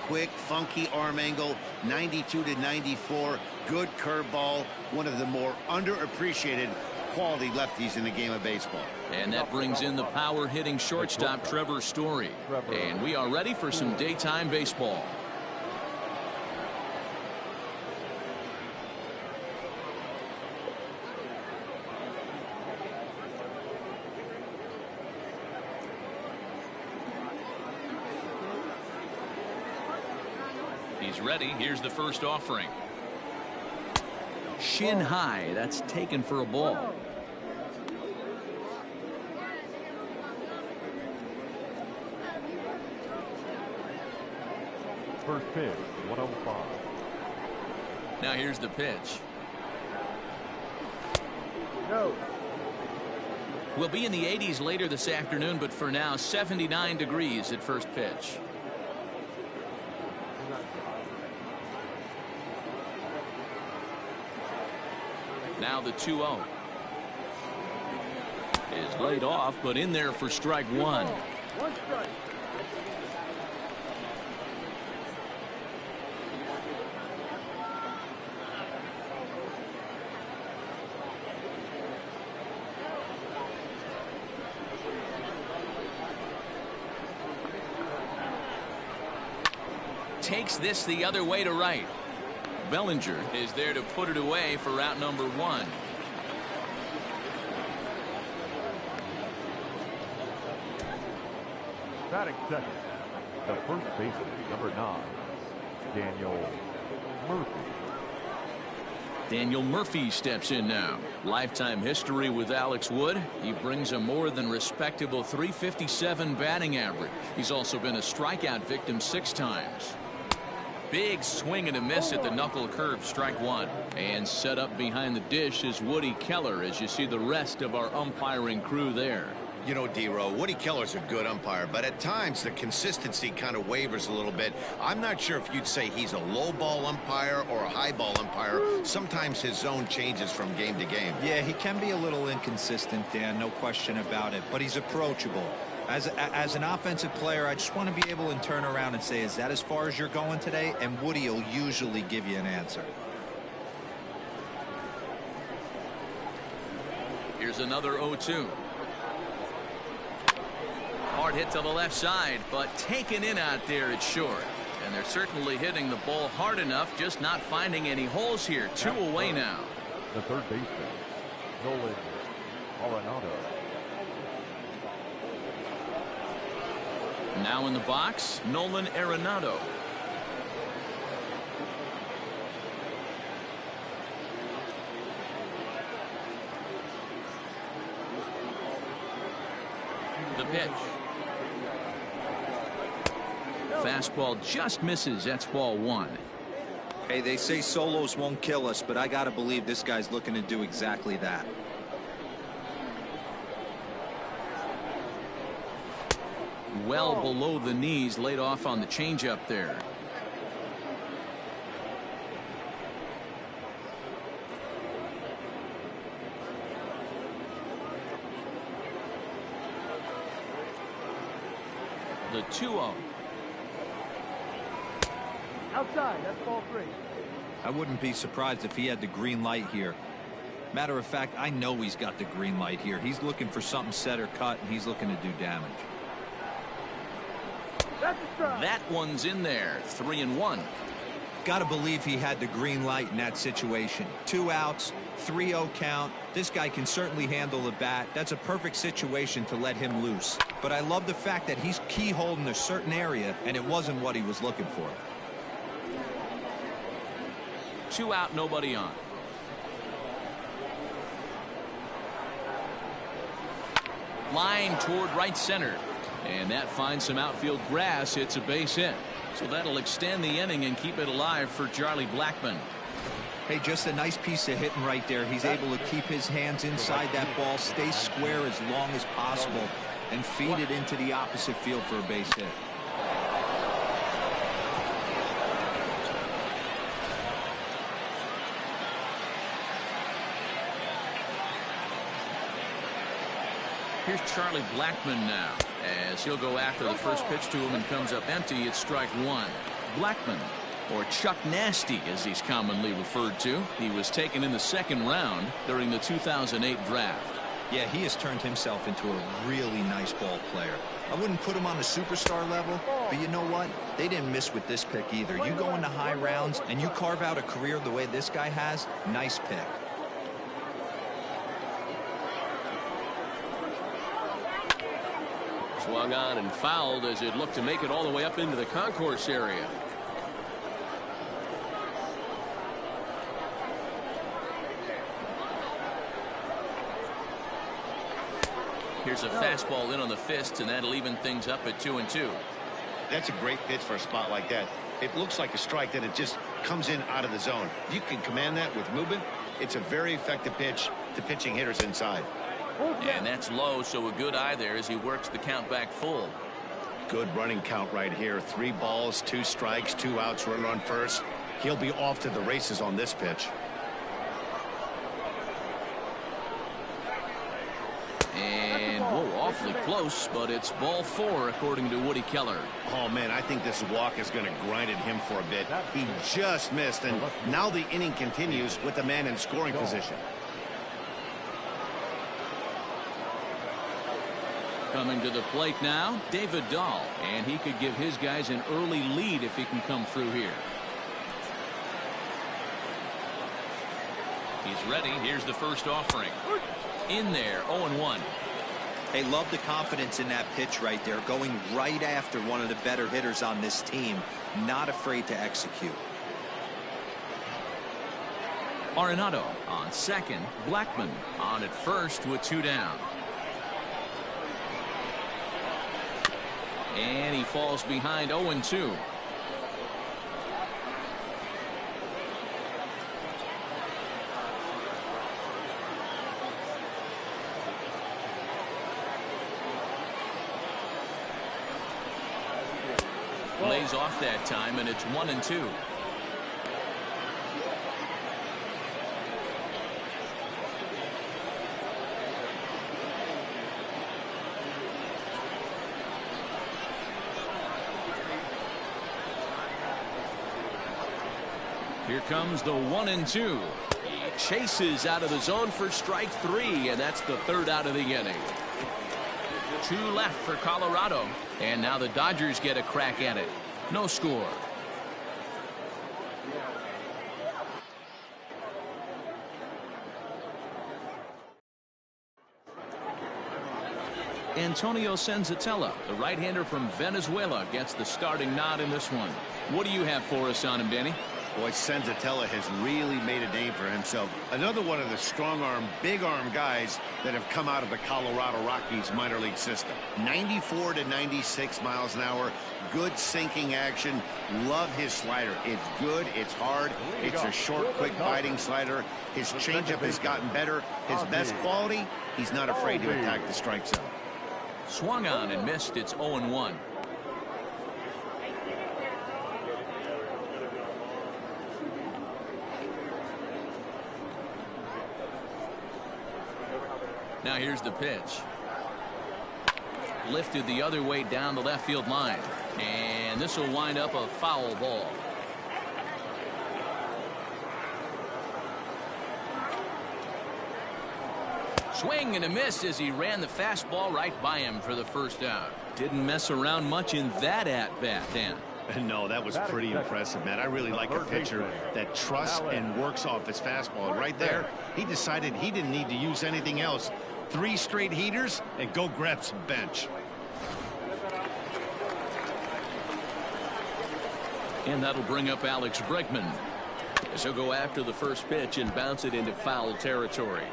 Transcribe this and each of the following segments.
Quick, funky arm angle, 92 to 94, good curveball, one of the more underappreciated quality lefties in the game of baseball. And that brings in the power-hitting shortstop Trevor Story. And we are ready for some daytime baseball. He's ready. Here's the first offering. Shin high. That's taken for a ball. First pitch, 105. Now here's the pitch. No. We'll be in the 80s later this afternoon, but for now, 79 degrees at first pitch. Now the 2-0 is laid off, but in there for strike one. One strike. Takes this the other way to right. Bellinger is there to put it away for route number one. Batting second, the first baseman, number 9, Daniel Murphy. Daniel Murphy steps in now. Lifetime history with Alex Wood. He brings a more than respectable .357 batting average. He's also been a strikeout victim 6 times. Big swing and a miss at the knuckle curve, strike one. And set up behind the dish is Woody Keller as you see the rest of our umpiring crew there. You know, D-Row, Woody Keller's a good umpire, but at times the consistency kind of wavers a little bit. I'm not sure if you'd say he's a low ball umpire or a high ball umpire. Sometimes his zone changes from game to game. Yeah, he can be a little inconsistent, Dan, no question about it, but he's approachable. As an offensive player, I just want to be able to turn around and say, is that as far as you're going today? And Woody will usually give you an answer. Here's another 0-2. Hard hit to the left side, but taken in out there at short. And they're certainly hitting the ball hard enough, just not finding any holes here. 2 away now. The third baseman, Nolan Arenado. Now in the box, Nolan Arenado. The pitch. Fastball just misses. That's ball one. Hey, they say solos won't kill us, but I got to believe this guy's looking to do exactly that. Well below the knees, laid off on the changeup there. The 2-0. Outside, that's ball 3. I wouldn't be surprised if he had the green light here. Matter of fact, I know he's got the green light here. He's looking for something set or cut, and he's looking to do damage. That one's in there. 3-1. Got to believe he had the green light in that situation. 2 outs, 3-0 count. This guy can certainly handle the bat. That's a perfect situation to let him loose. But I love the fact that he's keyholed in a certain area, and it wasn't what he was looking for. 2 out, nobody on. Line toward right center. And that finds some outfield grass. It's a base hit. So that'll extend the inning and keep it alive for Charlie Blackmon. Hey, just a nice piece of hitting right there. He's able to keep his hands inside that ball, stay square as long as possible, and feed it into the opposite field for a base hit. Here's Charlie Blackmon now, as he'll go after the first pitch to him and comes up empty. It's strike one. Bregman, or Chuck Nasty as he's commonly referred to. He was taken in the second round during the 2008 draft. Yeah, he has turned himself into a really nice ball player. I wouldn't put him on the superstar level, but you know what? They didn't miss with this pick either. You go into high rounds and you carve out a career the way this guy has, nice pick. Swung on and fouled as it looked to make it all the way up into the concourse area. Here's a fastball in on the fists, and that'll even things up at 2-2. That's a great pitch for a spot like that. It looks like a strike that it just comes in out of the zone. If you can command that with movement, it's a very effective pitch to pitching hitters inside. And that's low, so a good eye there as he works the count back full. Good running count right here. 3 balls, 2 strikes, 2 outs, runner on first. He'll be off to the races on this pitch. And, whoa, awfully close, but it's ball 4 according to Woody Keller. Oh, man, I think this walk is going to grind at him for a bit. He just missed, and now the inning continues with the man in scoring position. Coming to the plate now, David Dahl, and he could give his guys an early lead if he can come through here. He's ready. Here's the first offering. In there, 0-1. Hey, love the confidence in that pitch right there, going right after one of the better hitters on this team, not afraid to execute. Arenado on second, Bregman on at first with 2 down. And he falls behind 0-2. Lays off that time, and it's 1-2. Here comes the 1-2. He chases out of the zone for strike 3, and that's the 3rd out of the inning. 2 left for Colorado, and now the Dodgers get a crack at it. No score. Antonio Senzatella, the right-hander from Venezuela, gets the starting nod in this one. What do you have for us on him, Benny? Boy, Senzatella has really made a name for himself. Another one of the strong-arm, big-arm guys that have come out of the Colorado Rockies minor league system. 94 to 96 miles an hour. Good sinking action. Love his slider. It's good. It's hard. It's a short, quick, biting slider. His changeup has gotten better. His best quality, he's not afraid to attack the strike zone. Swung on and missed. It's 0-1. Now here's the pitch. Lifted the other way down the left field line. And this will wind up a foul ball. Swing and a miss as he ran the fastball right by him for the first out. Didn't mess around much in that at-bat, Dan. No, that was pretty impressive, man. I really like a pitcher that trusts and works off his fastball. And right there, he decided he didn't need to use anything else. 3 straight heaters and go grab some bench. And that'll bring up Alex Bregman, as he'll go after the first pitch and bounce it into foul territory.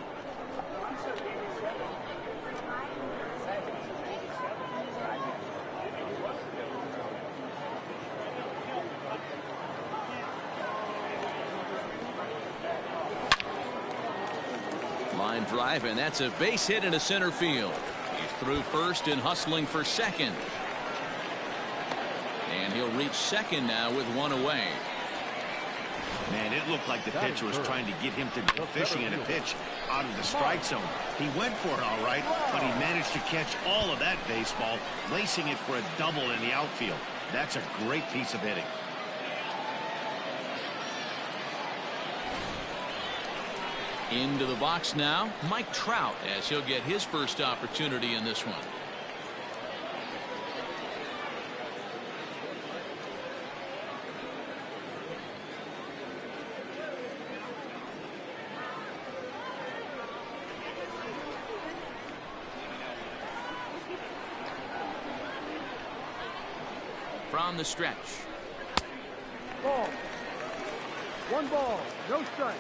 Line drive, and that's a base hit into center field. He's through first and hustling for second. And he'll reach second now with 1 away. Man, it looked like the pitcher was trying to get him to go fishing in a pitch out of the strike zone. He went for it all right, but he managed to catch all of that baseball, lacing it for a double in the outfield. That's a great piece of hitting. Into the box now, Mike Trout, as he'll get his first opportunity in this one. From the stretch. Ball. 1 ball, no strike.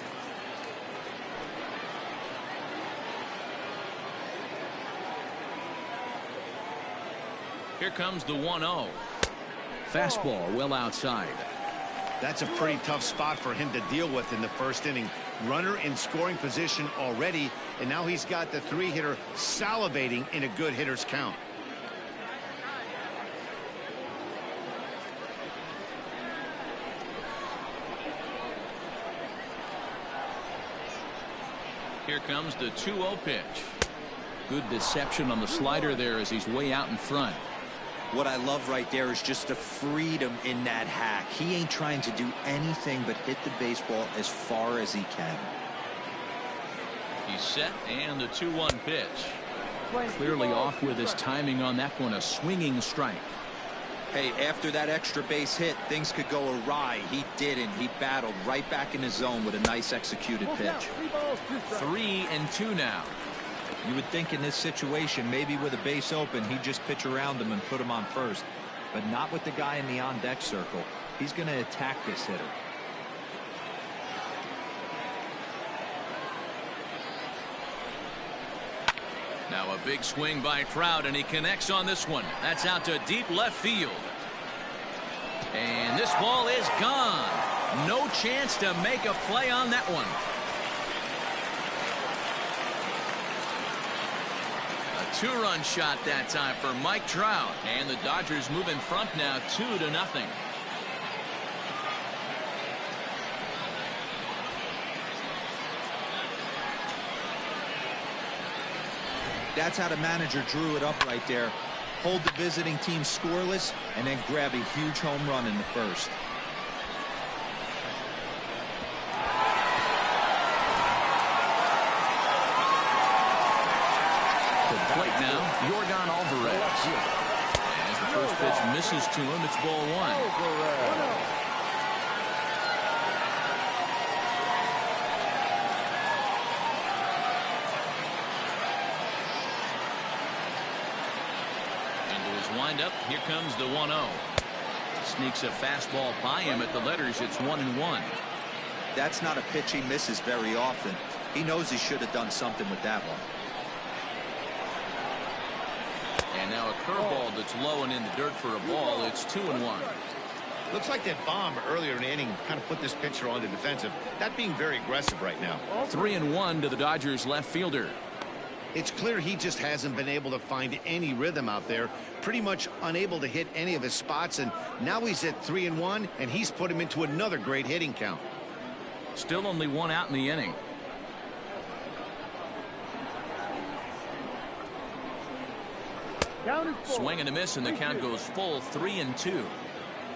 Here comes the 1-0. Fastball well outside. That's a pretty tough spot for him to deal with in the first inning. Runner in scoring position already, and now he's got the 3-hitter salivating in a good hitter's count. Here comes the 2-0 pitch. Good deception on the slider there as he's way out in front. What I love right there is just the freedom in that hack. He ain't trying to do anything but hit the baseball as far as he can. He's set, and the 2-1 pitch. Clearly off with his timing on that one. A swinging strike. Hey, after that extra base hit, things could go awry. He didn't. He battled right back in his zone with a nice executed pitch. 3-2 now. You would think in this situation, maybe with a base open, he'd just pitch around him and put him on first. But not with the guy in the on-deck circle. He's going to attack this hitter. Now a big swing by Trout, and he connects on this one. That's out to deep left field. And this ball is gone. No chance to make a play on that one. A 2-run shot that time for Mike Trout. And the Dodgers move in front now 2-0. That's how the manager drew it up right there. Hold the visiting team scoreless and then grab a huge home run in the first. To the plate now, Yordan Alvarez. As the first pitch misses to him, it's ball 1. Wind up. Here comes the 1-0. Sneaks a fastball by him at the letters. It's 1-1. That's not a pitch he misses very often. He knows he should have done something with that one. And now a curveball that's low and in the dirt for a ball. It's 2-1. Looks like that bomb earlier in the inning kind of put this pitcher on the defensive. That being very aggressive right now. 3-1 to the Dodgers left fielder. It's clear he just hasn't been able to find any rhythm out there. Pretty much unable to hit any of his spots, and now he's at 3-1, and he's put him into another great hitting count. Still only 1 out in the inning. Swing and a miss, and the count goes full. 3-2.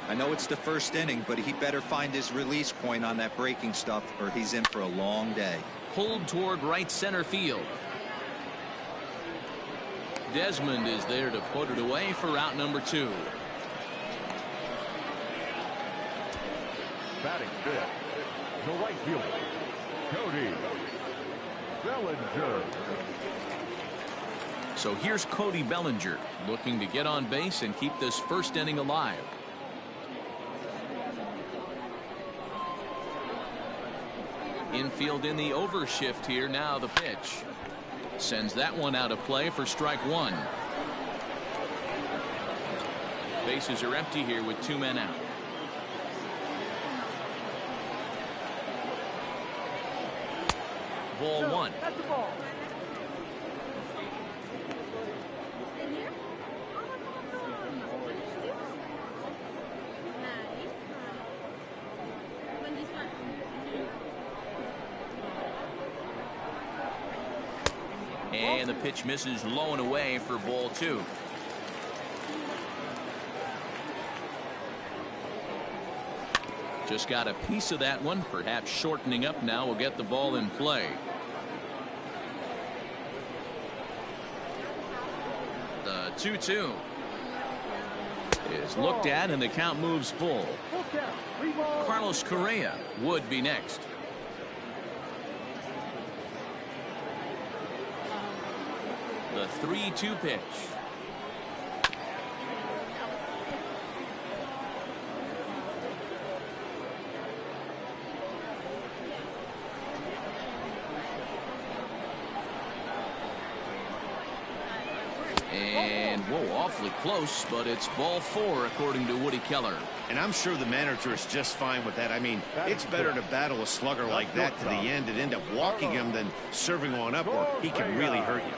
I know it's the first inning, but he better find his release point on that breaking stuff, or he's in for a long day. Pulled toward right center field. Desmond is there to put it away for out number 2. Batting fifth, the right fielder, Cody Bellinger. So here's Cody Bellinger looking to get on base and keep this first inning alive. Infield in the overshift here. Now the pitch. Sends that one out of play for strike 1. Bases are empty here with 2 men out. Ball 1. That's the ball. And the pitch misses low and away for ball 2. Just got a piece of that one. Perhaps shortening up now will get the ball in play. 2-2 is looked at, and the count moves full. Full count. 3 balls. Carlos Correa would be next. The 3-2 pitch. And whoa, awfully close, but it's ball 4 according to Woody Keller. And I'm sure the manager is just fine with that. I mean, it's better to battle a slugger like that to the end and end up walking him than serving one up, or he can really hurt you.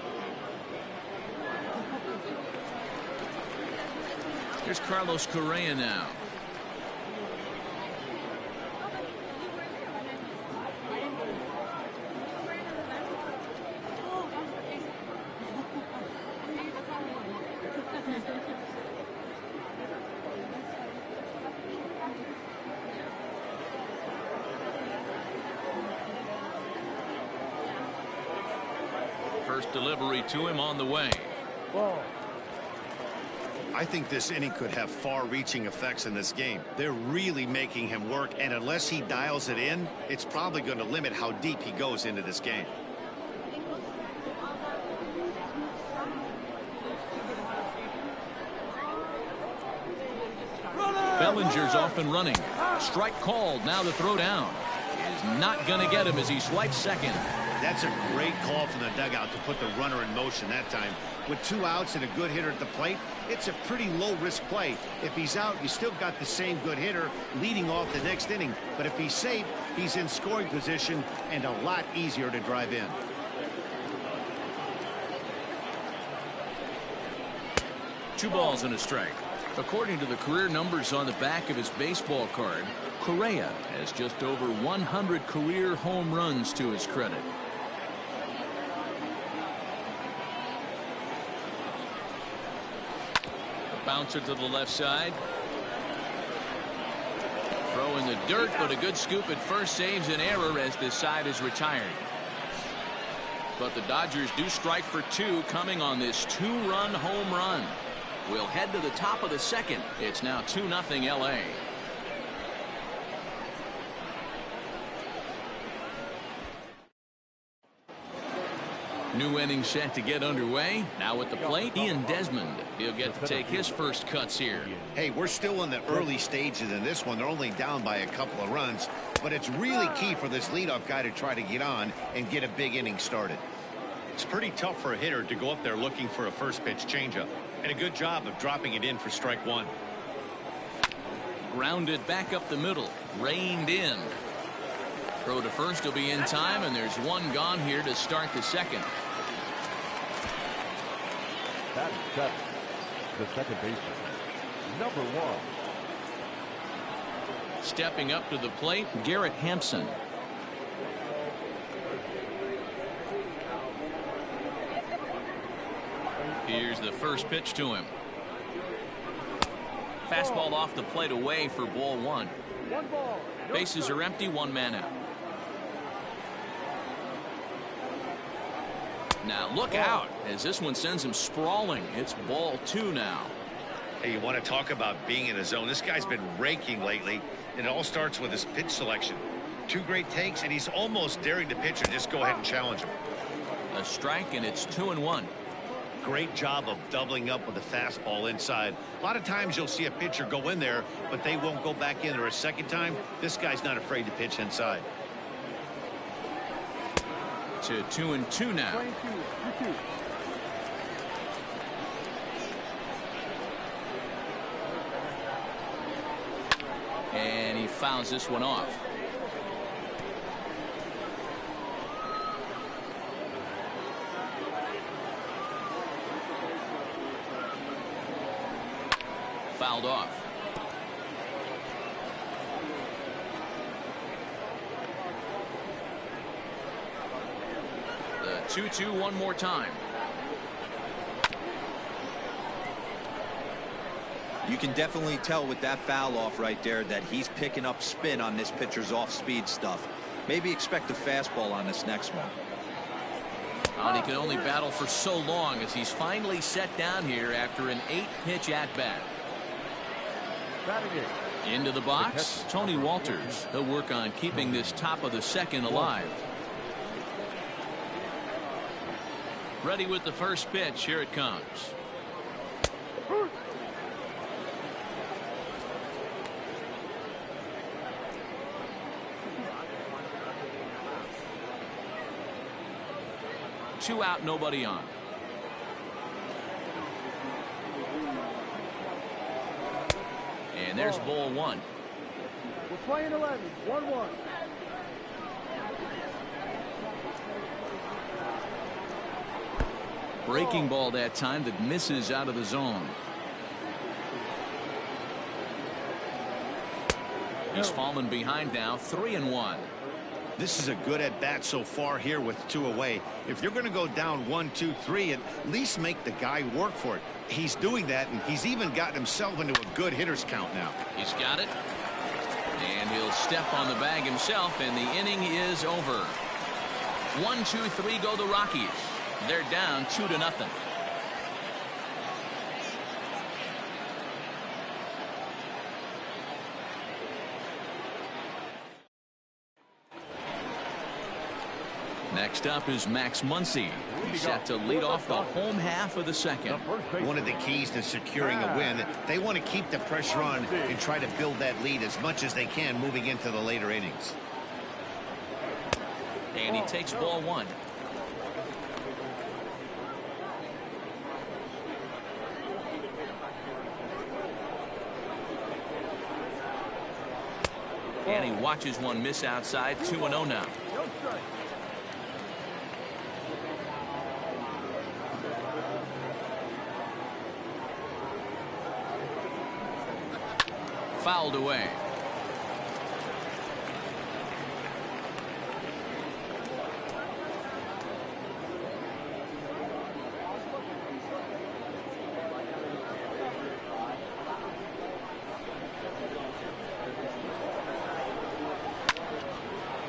Here's Carlos Correa now. First delivery to him on the way. Ball. I think this inning could have far-reaching effects in this game. They're really making him work, and unless he dials it in, it's probably going to limit how deep he goes into this game. Bellinger's off and running. Strike called. Now the throw down is not going to get him as he swipes second. That's a great call from the dugout to put the runner in motion that time. With 2 outs and a good hitter at the plate, it's a pretty low-risk play. If he's out, you still got the same good hitter leading off the next inning. But if he's safe, he's in scoring position and a lot easier to drive in. Two balls and a strike. According to the career numbers on the back of his baseball card, Correa has just over 100 career home runs to his credit. A bouncer to the left side. Throw in the dirt, but a good scoop at first saves an error as this side is retired. But the Dodgers do strike for 2 coming on this 2-run home run. We'll head to the top of the second. It's now 2-0 LA. New inning set to get underway. Now at the plate, Desmond. He'll get to take his first cuts here. Hey, we're still in the early stages in this one. They're only down by a couple of runs, but it's really key for this leadoff guy to try to get on and get a big inning started. It's pretty tough for a hitter to go up there looking for a first pitch changeup, and a good job of dropping it in for strike 1. Grounded back up the middle, reined in. Throw to first will be in time, and there's 1 gone here to start the second. That's 7. The second baseman, number 1. Stepping up to the plate, Garrett Hampson. Here's the first pitch to him. Fastball off the plate away for ball 1. 1 ball. Bases are empty, 1 man out. Now look out as this one sends him sprawling. It's ball 2 now. Hey, you want to talk about being in a zone? This guy's been raking lately, and it all starts with his pitch selection. 2 great takes, and he's almost daring the pitcher just go ahead and challenge him. A strike, and it's 2-1. Great job of doubling up with a fastball inside. A lot of times you'll see a pitcher go in there, but they won't go back in there a second time. This guy's not afraid to pitch inside. To 2-2 now. 2-2. And he fouls this one off. Fouled off. The 2-2 one more time. You can definitely tell with that foul off right there that he's picking up spin on this pitcher's off-speed stuff. Maybe expect a fastball on this next one. And he can only battle for so long as he's finally set down here after an 8-pitch at-bat. Into the box, Tony Walters. He'll work on keeping this top of the second alive. Ready with the first pitch. Here it comes. Two out, nobody on. And there's ball one. We're playing 11. 1-1. Breaking ball that time that misses out of the zone. He's fallen behind now, 3-1. This is a good at-bat so far here with 2 away. If you're going to go down 1, 2, 3, at least make the guy work for it. He's doing that, and he's even gotten himself into a good hitter's count now. He's got it. And he'll step on the bag himself, and the inning is over. 1, 2, 3 go the Rockies. They're down 2-0. Next up is Max Muncy. He's set to lead off the home half of the second. One of the keys to securing a win, they want to keep the pressure on and try to build that lead as much as they can moving into the later innings. And he takes ball one. And he watches one miss outside. 2-0 now. Fouled away.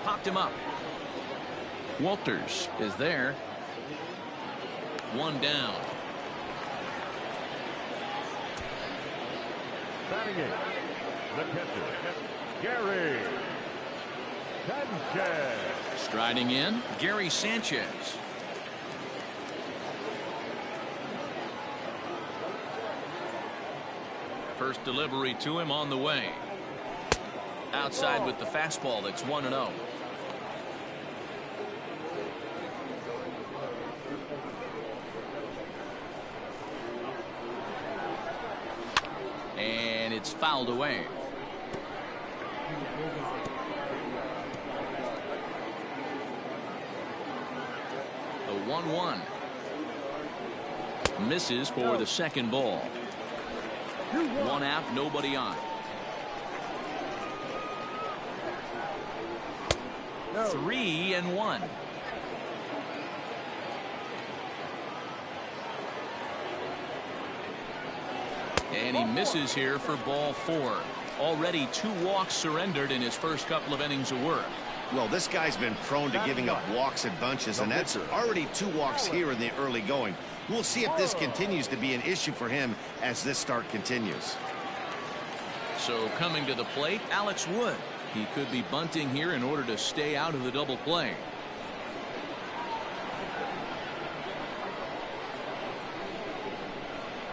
Popped him up. Walters is there. One down. Batting it, the catcher, Garrett Sanchez. Striding in, Gary Sanchez. First delivery to him on the way. Outside with the fastball. That's 1-0. And it's fouled away. The 1-1. Misses for the second ball. One out, nobody on. 3-1. And he misses here for ball 4. Already 2 walks surrendered in his first couple of innings of work. Well, this guy's been prone to giving up walks in bunches, and that's already 2 walks here in the early going. We'll see if this continues to be an issue for him as this start continues. So coming to the plate, Alex Wood. He could be bunting here in order to stay out of the double play.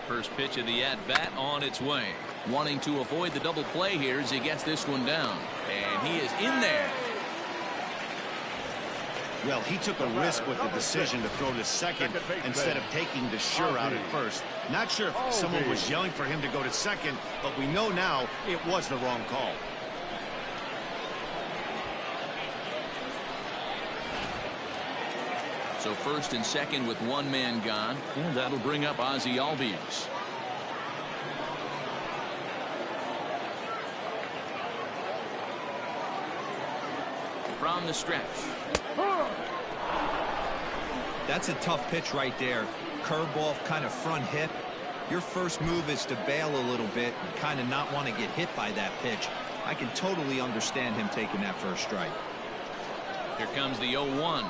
First pitch of the at-bat on its way. Wanting to avoid the double play here as he gets this one down. And he is in there. Well, he took a risk with the decision to throw to second instead of taking the sure out at first. Not sure if someone was yelling for him to go to second, but we know now it was the wrong call. So first and second with one man gone, and that'll bring up Ozzie Albies. From the stretch. That's a tough pitch right there. Curveball, kind of front hip. Your first move is to bail a little bit and kind of not want to get hit by that pitch. I can totally understand him taking that first strike. Here comes the 0-1.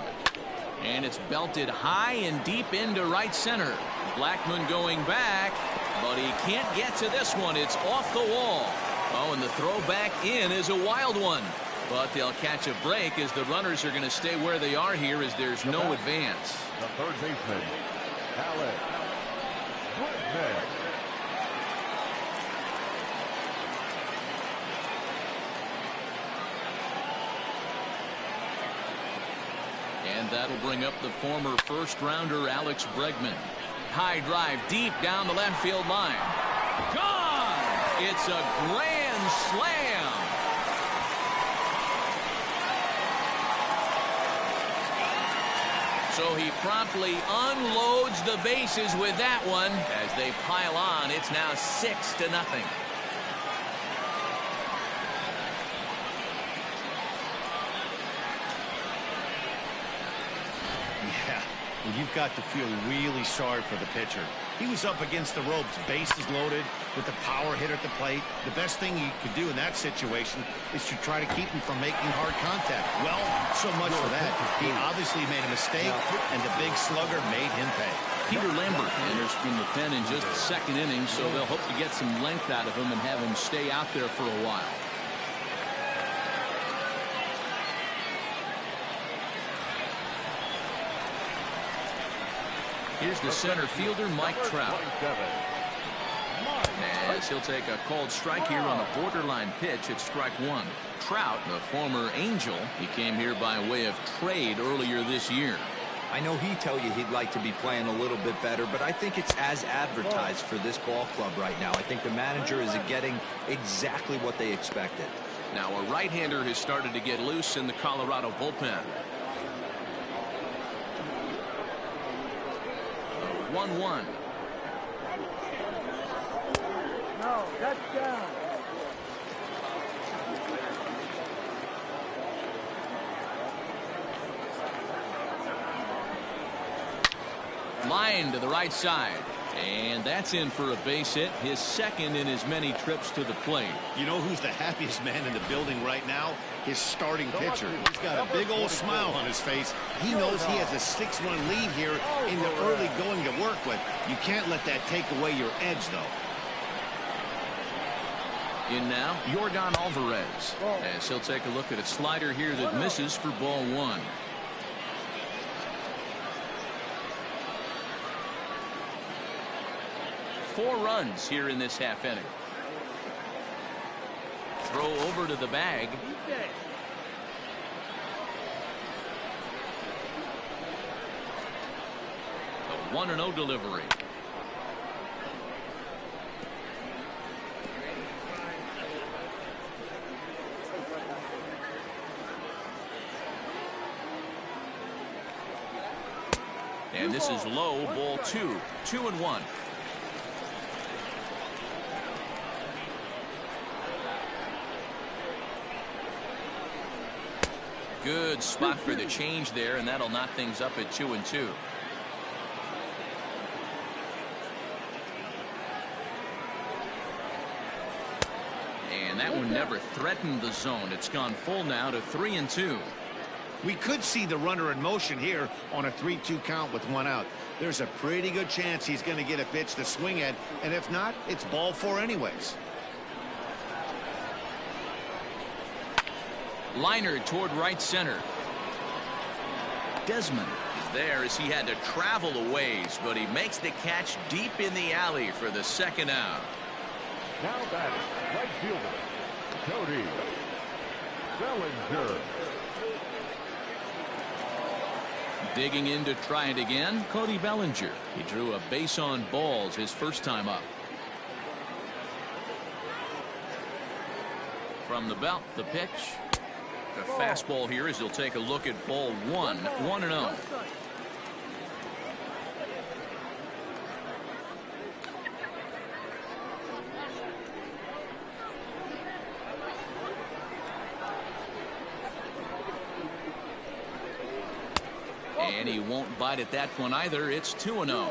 And it's belted high and deep into right center. Blackmon going back, but he can't get to this one. It's off the wall. Oh, and the throw back in is a wild one. But they'll catch a break as the runners are going to stay where they are here as there's no advance. The third baseman, Alex Bregman. And that'll bring up the former first-rounder Alex Bregman. High drive deep down the left field line. Gone! It's a grand slam. So he promptly unloads the bases with that one. As they pile on, it's now 6-0. Yeah, well, you've got to feel really sorry for the pitcher. He was up against the ropes, bases loaded, with the power hitter at the plate. The best thing you could do in that situation is to try to keep him from making hard contact. Well, so much for that. He obviously made a mistake, and the big slugger made him pay. Peter Lambert enters from the pen in just the second inning, so they'll hope to get some length out of him and have him stay out there for a while. Here's the center fielder, Mike Trout. As he'll take a called strike here on a borderline pitch at strike one. Trout, the former Angel, he came here by way of trade earlier this year. I know he'd tell you he'd like to be playing a little bit better, but I think it's as advertised for this ball club right now. I think the manager is getting exactly what they expected. Now a right-hander has started to get loose in the Colorado bullpen. 1-1. No, that's down. Line to the right side. And that's in for a base hit, his second in as many trips to the plate. You know who's the happiest man in the building right now? His starting pitcher. He's got a big old smile on his face. He knows he has a 6-1 lead here in the early going to work with. You can't let that take away your edge, though. In now, Yordan Alvarez. As he'll take a look at a slider here that misses for ball one. Four runs here in this half inning. Throw over to the bag. A 1-0 delivery. And this is low, ball two. 2-1. Good spot for the change there, and that'll knock things up at 2-2. And that one never threatened the zone. It's gone full now to 3-2. We could see the runner in motion here on a 3-2 count with one out. There's a pretty good chance he's going to get a pitch to swing at, and if not, it's ball four anyways. Liner toward right center. Desmond is there as he had to travel a ways, but he makes the catch deep in the alley for the second out. Now batting, right fielder, Cody Bellinger. Digging in to try it again, Cody Bellinger. He drew a base on balls his first time up. From the belt, the pitch. A fastball here as he'll take a look at ball one. 1-0. And he won't bite at that one either. It's 2-0.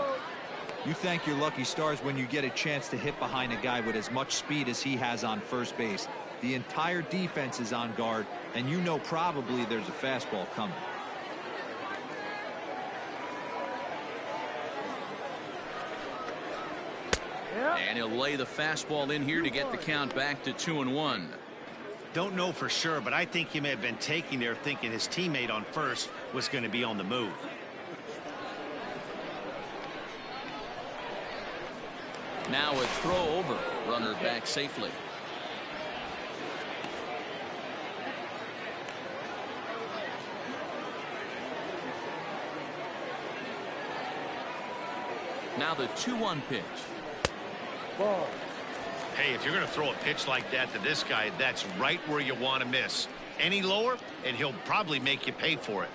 You thank your lucky stars when you get a chance to hit behind a guy with as much speed as he has on first base. The entire defense is on guard, and you know probably there's a fastball coming. And he'll lay the fastball in here to get the count back to 2-1. Don't know for sure, but I think he may have been taking there thinking his teammate on first was going to be on the move. Now a throw over. Runner back safely. Now the 2-1 pitch. Ball. Hey, if you're going to throw a pitch like that to this guy, that's right where you want to miss. Any lower, and he'll probably make you pay for it.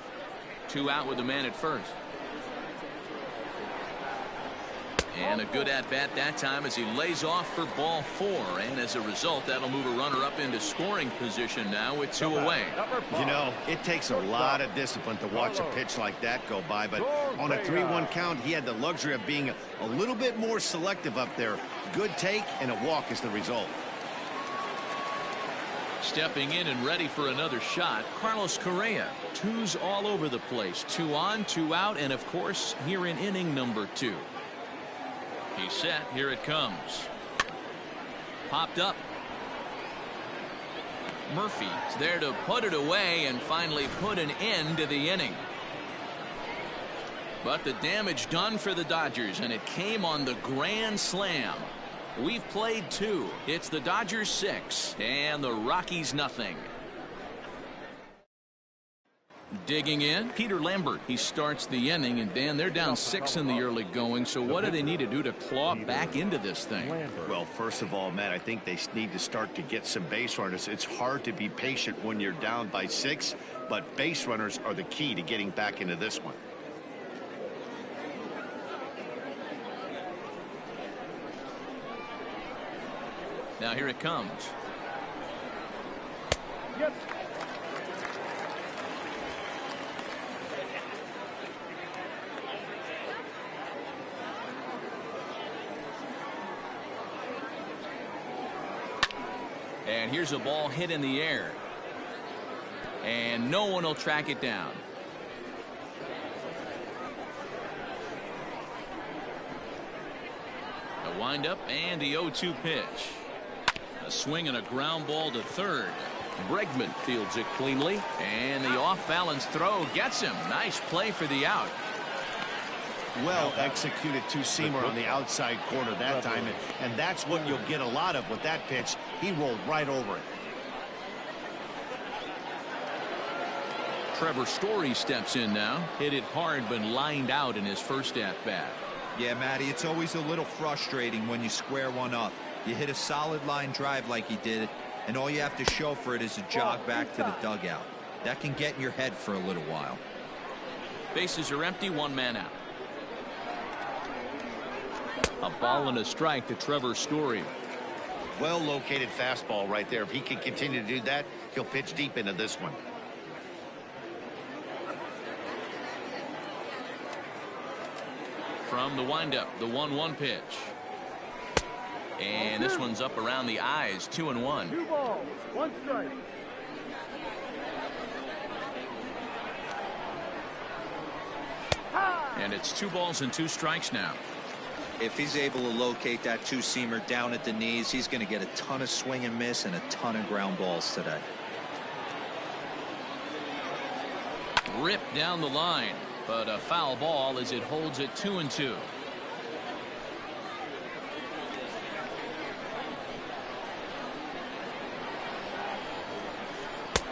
2 out with the man at first. And a good at-bat that time as he lays off for ball 4. And as a result, that'll move a runner up into scoring position now with 2 away. You know, it takes a lot of discipline to watch a pitch like that go by. But on a 3-1 count, he had the luxury of being a little bit more selective up there. Good take, and a walk is the result. Stepping in and ready for another shot, Carlos Correa. 2s all over the place. 2 on, 2 out, and of course, here in inning number 2. He's set. Here it comes. Popped up. Murphy's there to put it away and finally put an end to the inning. But the damage done for the Dodgers, and it came on the grand slam. We've played 2. It's the Dodgers 6 and the Rockies nothing. Digging in, Peter Lambert. He starts the inning, and Dan, they're down 6 in the early going. So what do they need to do to claw back into this thing? Well, first of all, Matt, I think they need to start to get some base runners. It's hard to be patient when you're down by 6, but base runners are the key to getting back into this one. Now here it comes. Yep. And here's a ball hit in the air. And no one will track it down. A windup and the 0-2 pitch. A swing and a ground ball to third. Bregman fields it cleanly. And the off-balance throw gets him. Nice play for the out. Well executed two-seamer on the outside corner that time, and that's what you'll get a lot of with that pitch. He rolled right over it. Trevor Story steps in now. Hit it hard but lined out in his first at-bat. Yeah, Matty, it's always a little frustrating when you square one up. You hit a solid line drive like he did, and all you have to show for it is a jog back to the dugout. That can get in your head for a little while. Bases are empty, 1 man out. A ball and a strike to Trevor Story. Well located fastball right there. If he can continue to do that, he'll pitch deep into this one. From the windup, the 1-1 pitch. And this one's up around the eyes, 2-1. 2 balls, 1 strike. And it's 2 balls and 2 strikes now. If he's able to locate that two-seamer down at the knees, he's going to get a ton of swing and miss and a ton of ground balls today. Ripped down the line, but a foul ball as it holds it 2-2.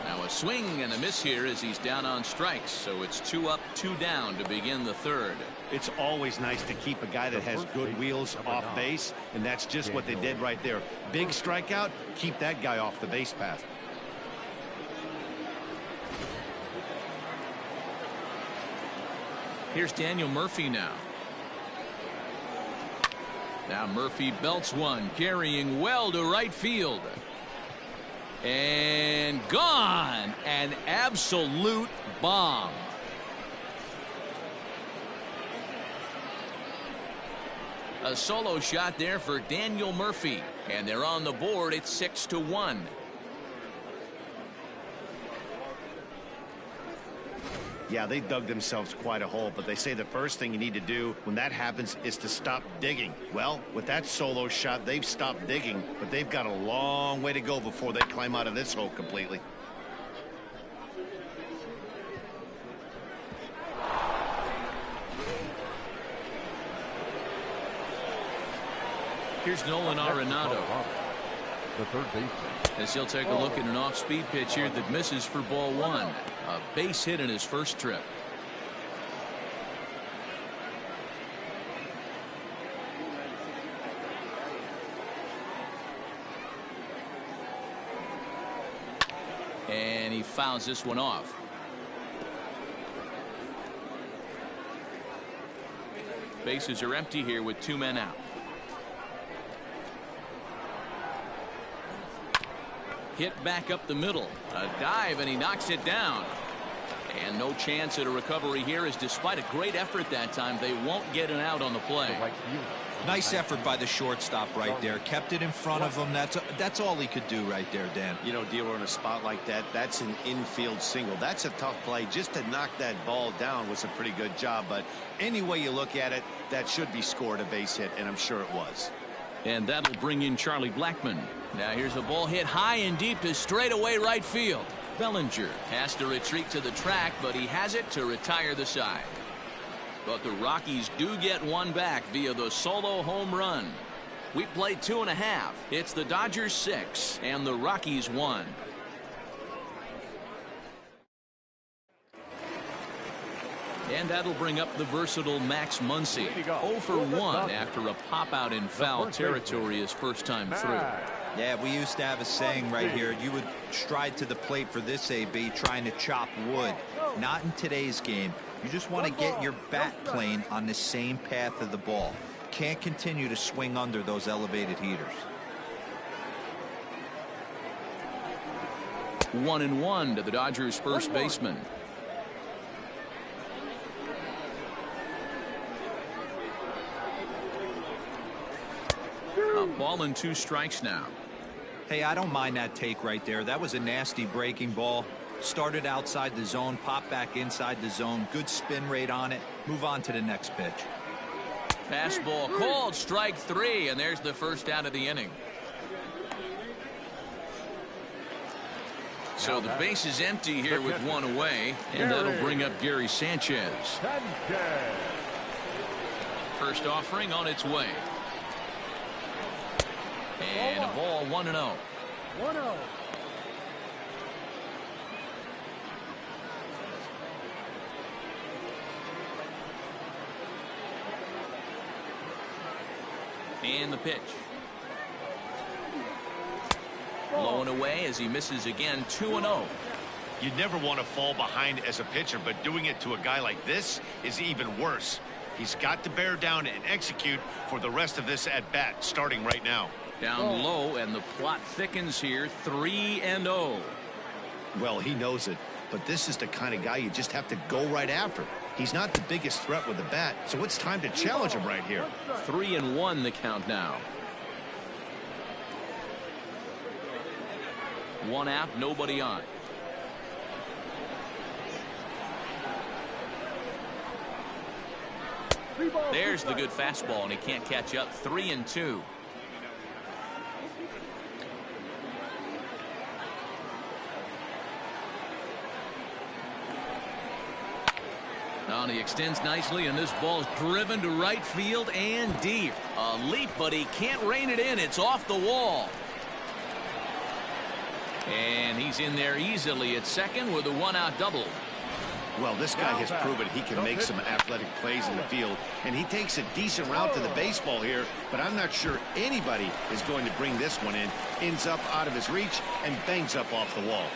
Now a swing and a miss here as he's down on strikes, so it's 2 up, 2 down to begin the third. It's always nice to keep a guy that has good wheels off base, and that's just what they did right there. Big strikeout, keep that guy off the base path. Here's Daniel Murphy now. Now Murphy belts one, carrying well to right field. And gone. An absolute bomb. A solo shot there for Daniel Murphy, and they're on the board at 6-1. Yeah, they dug themselves quite a hole, but they say the first thing you need to do when that happens is to stop digging. Well, with that solo shot, they've stopped digging, but they've got a long way to go before they climb out of this hole completely. Here's Nolan Arenado. The third baseman. As he'll take a look at an off-speed pitch here that misses for ball one. A base hit in his first trip. And he fouls this one off. Bases are empty here with 2 men out. Hit back up the middle. A dive, and he knocks it down. And no chance at a recovery here, as despite a great effort that time, they won't get an out on the play. Nice effort by the shortstop right there. Kept it in front of him. That's all he could do right there, Dan. You know, dealer in a spot like that, that's an infield single. That's a tough play. Just to knock that ball down was a pretty good job. But any way you look at it, that should be scored a base hit, and I'm sure it was. And that'll bring in Charlie Blackmon. Now here's a ball hit high and deep to straightaway right field. Bellinger has to retreat to the track, but he has it to retire the side. But the Rockies do get one back via the solo home run. We played 2.5. It's the Dodgers 6 and the Rockies 1. And that'll bring up the versatile Max Muncy. 0 for 1 after a pop out in foul territory his first time through. Yeah, we used to have a saying right here. You would stride to the plate for this AB trying to chop wood. Not in today's game. You just want to get your bat plane on the same path of the ball. Can't continue to swing under those elevated heaters. 1-1 to the Dodgers first baseman. A ball and 2 strikes now. Hey, I don't mind that take right there. That was a nasty breaking ball. Started outside the zone, popped back inside the zone. Good spin rate on it. Move on to the next pitch. Fastball called, strike 3, and there's the first out of the inning. So the base is empty here with 1 away, and that'll bring up Gary Sanchez. First offering on its way. And a ball 1-0. 1-0. And the pitch. Low and away as he misses again. 2-0. You never want to fall behind as a pitcher, but doing it to a guy like this is even worse. He's got to bear down and execute for the rest of this at bat, starting right now. Down low, and the plot thickens here. 3-0. Well, he knows it, but this is the kind of guy you just have to go right after. He's not the biggest threat with the bat, so it's time to challenge him right here. 3-1 the count now. 1 out, nobody on. There's the good fastball, and he can't catch up. 3-2. Now he extends nicely, and this ball is driven to right field and deep. A leap, but he can't rein it in. It's off the wall. And he's in there easily at second with a 1-out double. Well, this guy has proven he can make some athletic plays in the field, and he takes a decent route to the baseball here, but I'm not sure anybody is going to bring this one in. Ends up out of his reach and bangs up off the wall.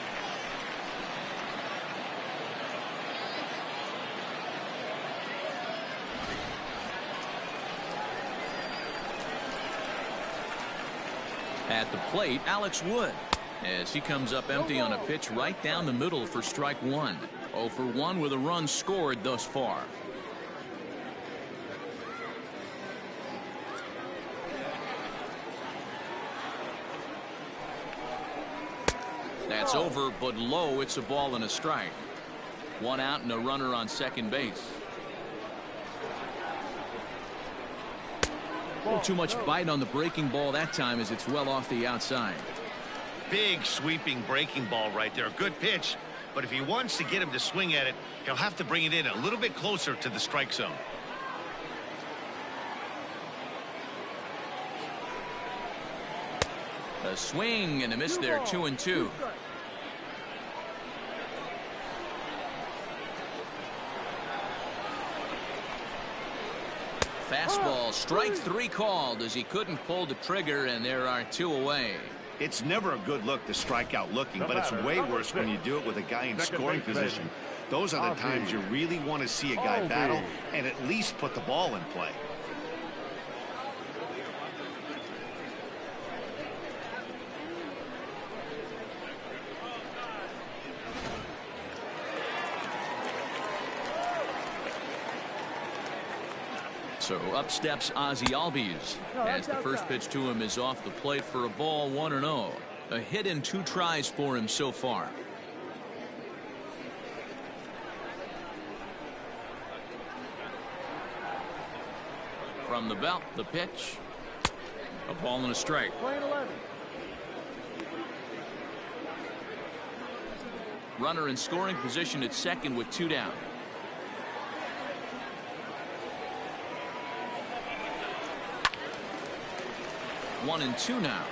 At the plate, Alex Wood, as he comes up empty on a pitch right down the middle for strike 1. 0 for 1 with a run scored thus far. That's over, but low. It's a ball and a strike. One out and a runner on second base. A little too much bite on the breaking ball that time as it's well off the outside. Big sweeping breaking ball right there. Good pitch. But if he wants to get him to swing at it, he'll have to bring it in a little bit closer to the strike zone. A swing and a miss there. 2-2. Fastball, strike three called as he couldn't pull the trigger, and there are two away. It's never a good look to strike out looking, but it's way worse when you do it with a guy in scoring position. Those are the times you really want to see a guy battle and at least put the ball in play. So up steps Ozzie Albies as the first pitch to him is off the plate for a ball. 1-0. A hit in 2 tries for him so far. From the belt, the pitch. A ball and a strike. Runner in scoring position at second with 2 down. 1-2 now.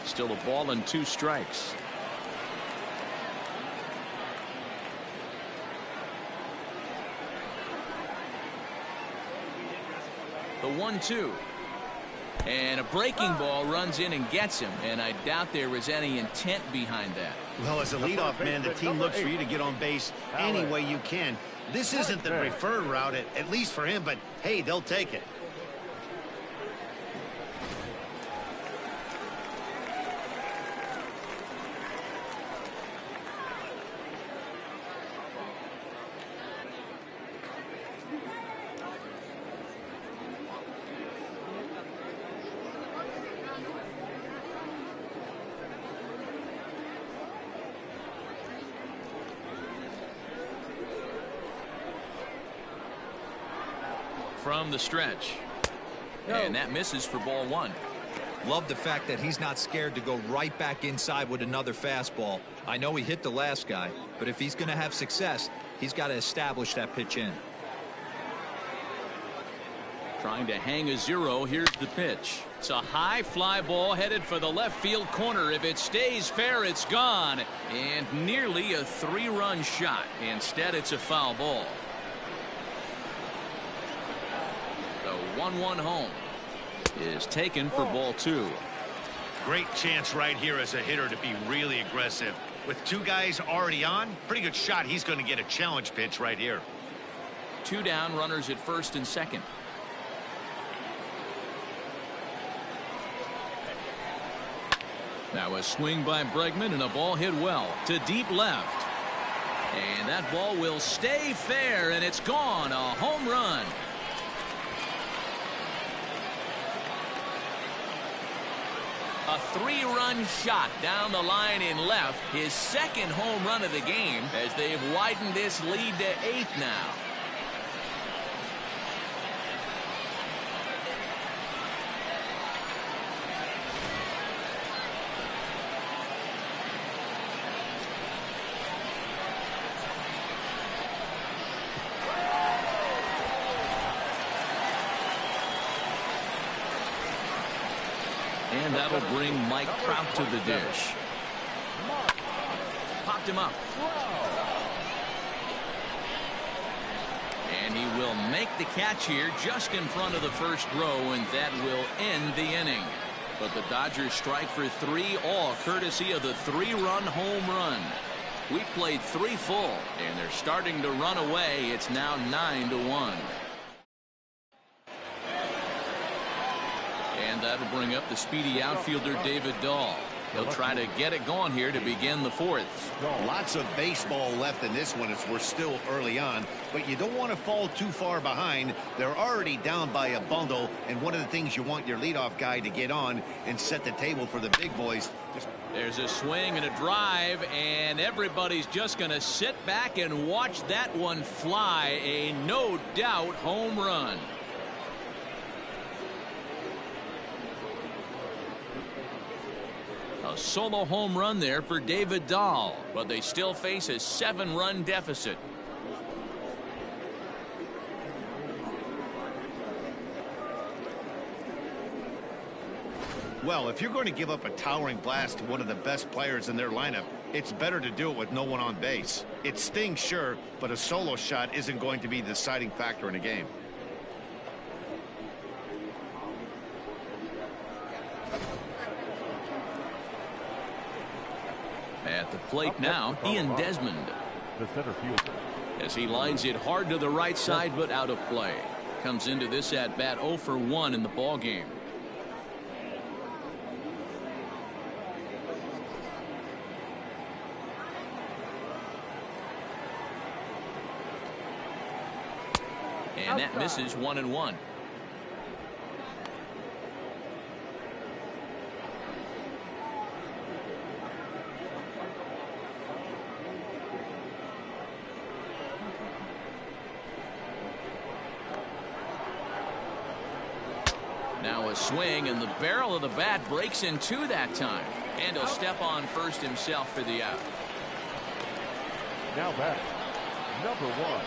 Still a ball and 2 strikes. The 1-2. And a breaking ball runs in and gets him, and I doubt there is any intent behind that. Well, as a leadoff man, the team looks for you to get on base any way you can. This isn't the preferred route, at least for him, but hey, they'll take it. From the stretch, and that misses for ball 1. Love the fact that he's not scared to go right back inside with another fastball. I know he hit the last guy, but if he's going to have success, he's got to establish that pitch in. Trying to hang a 0. Here's the pitch. It's a high fly ball headed for the left field corner. If it stays fair, it's gone, and nearly a 3-run shot. Instead, it's a foul ball. 1-1 home is taken for ball 2. Great chance right here as a hitter to be really aggressive. With 2 guys already on, pretty good shot. He's going to get a challenge pitch right here. 2 down, runners at first and second. Now a swing by Bregman and a ball hit well to deep left. And that ball will stay fair, and it's gone. A home run. A 3-run shot down the line in left. His second home run of the game as they've widened this lead to 8 now. And that'll bring Mike Trout to the dish. Popped him up. And he will make the catch here just in front of the first row, and that will end the inning. But the Dodgers strike for 3, all courtesy of the 3-run home run. We played 3 full, and they're starting to run away. It's now 9-1. And that'll bring up the speedy outfielder David Dahl. He'll try to get it going here to begin the fourth. Lots of baseball left in this one as we're still early on, but you don't want to fall too far behind. They're already down by a bundle, and one of the things you want your leadoff guy to get on and set the table for the big boys. There's a swing and a drive, and everybody's just going to sit back and watch that one fly. A no doubt home run. A solo home run there for David Dahl, but they still face a 7-run deficit. Well, if you're going to give up a towering blast to one of the best players in their lineup, it's better to do it with no one on base. It stings, sure, but a solo shot isn't going to be the deciding factor in a game. At the plate now, Ian Desmond. The center fielder. As he lines it hard to the right side, but out of play. Comes into this at bat 0 for 1 in the ball game. And that misses 1-1. Now a swing, and the barrel of the bat breaks in two that time. And he'll step on first himself for the out. Now batting, number 1.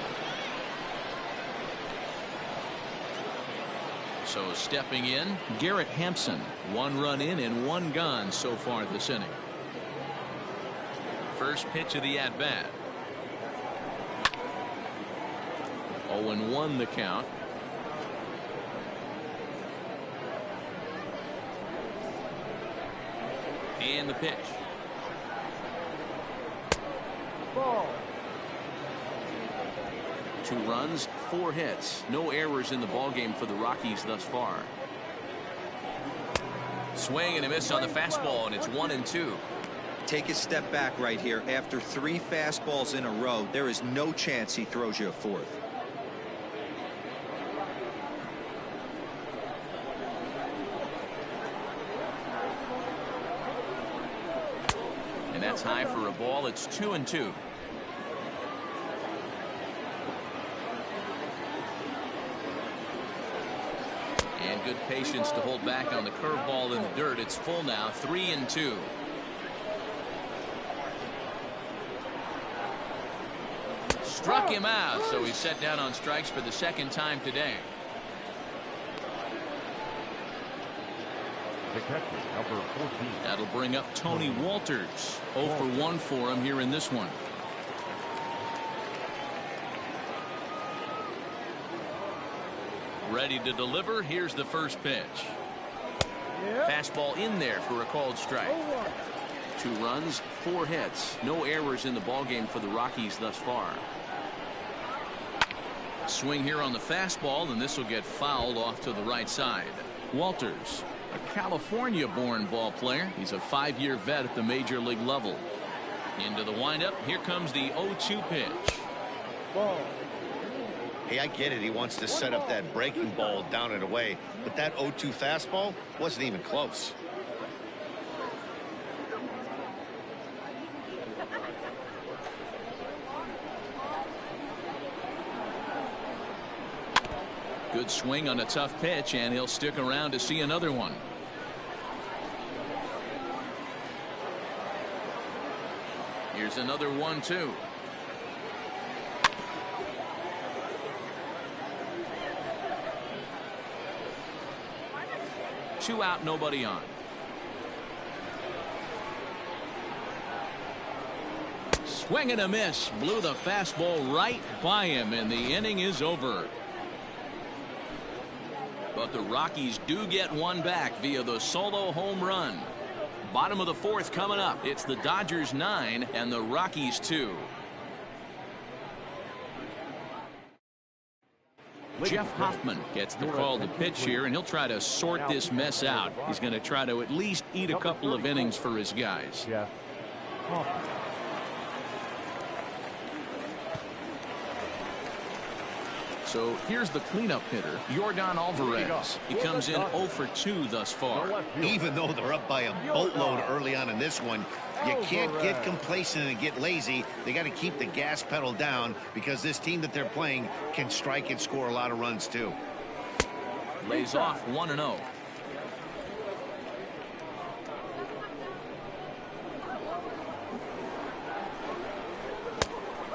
So stepping in, Garrett Hampson. 1 run in and 1 gone so far this inning. First pitch of the at-bat. 0-1 the count. And the pitch. Ball. 2 runs, 4 hits. No errors in the ballgame for the Rockies thus far. Swing and a miss on the fastball, and it's 1-2. Take a step back right here. After 3 fastballs in a row, there is no chance he throws you a 4th. And that's high for a ball. It's 2-2. And good patience to hold back on the curveball in the dirt. It's full now, 3-2. Struck him out, so he's set down on strikes for the 2nd time today. The catcher, number 14. That'll bring up Tony Walters. 0 for 1 for him here in this one. Ready to deliver. Here's the first pitch. Fastball in there for a called strike. 2 runs, 4 hits. No errors in the ballgame for the Rockies thus far. Swing here on the fastball, and this will get fouled off to the right side. Walters, a California-born ball player. He's a 5-year vet at the major league level. Into the windup. Here comes the 0-2 pitch. Ball. Hey, I get it. He wants to set up that breaking ball down and away, but that 0-2 fastball wasn't even close. Good swing on a tough pitch, and he'll stick around to see another one. Here's another 1-2. Two out, nobody on. Swing and a miss. Blew the fastball right by him, and the inning is over. But the Rockies do get one back via the solo home run. Bottom of the 4th coming up. It's the Dodgers 9 and the Rockies 2. Jeff Hoffman gets the call to pitch here, and he'll try to sort this mess out. He's going to try to at least eat a couple of innings for his guys. Jeff Hoffman. So here's the cleanup hitter, Yordan Alvarez. He comes in 0 for 2 thus far. Even though they're up by a boatload early on in this one, you can't get complacent and get lazy. They got to keep the gas pedal down because this team that they're playing can strike and score a lot of runs too. Lays off 1-0.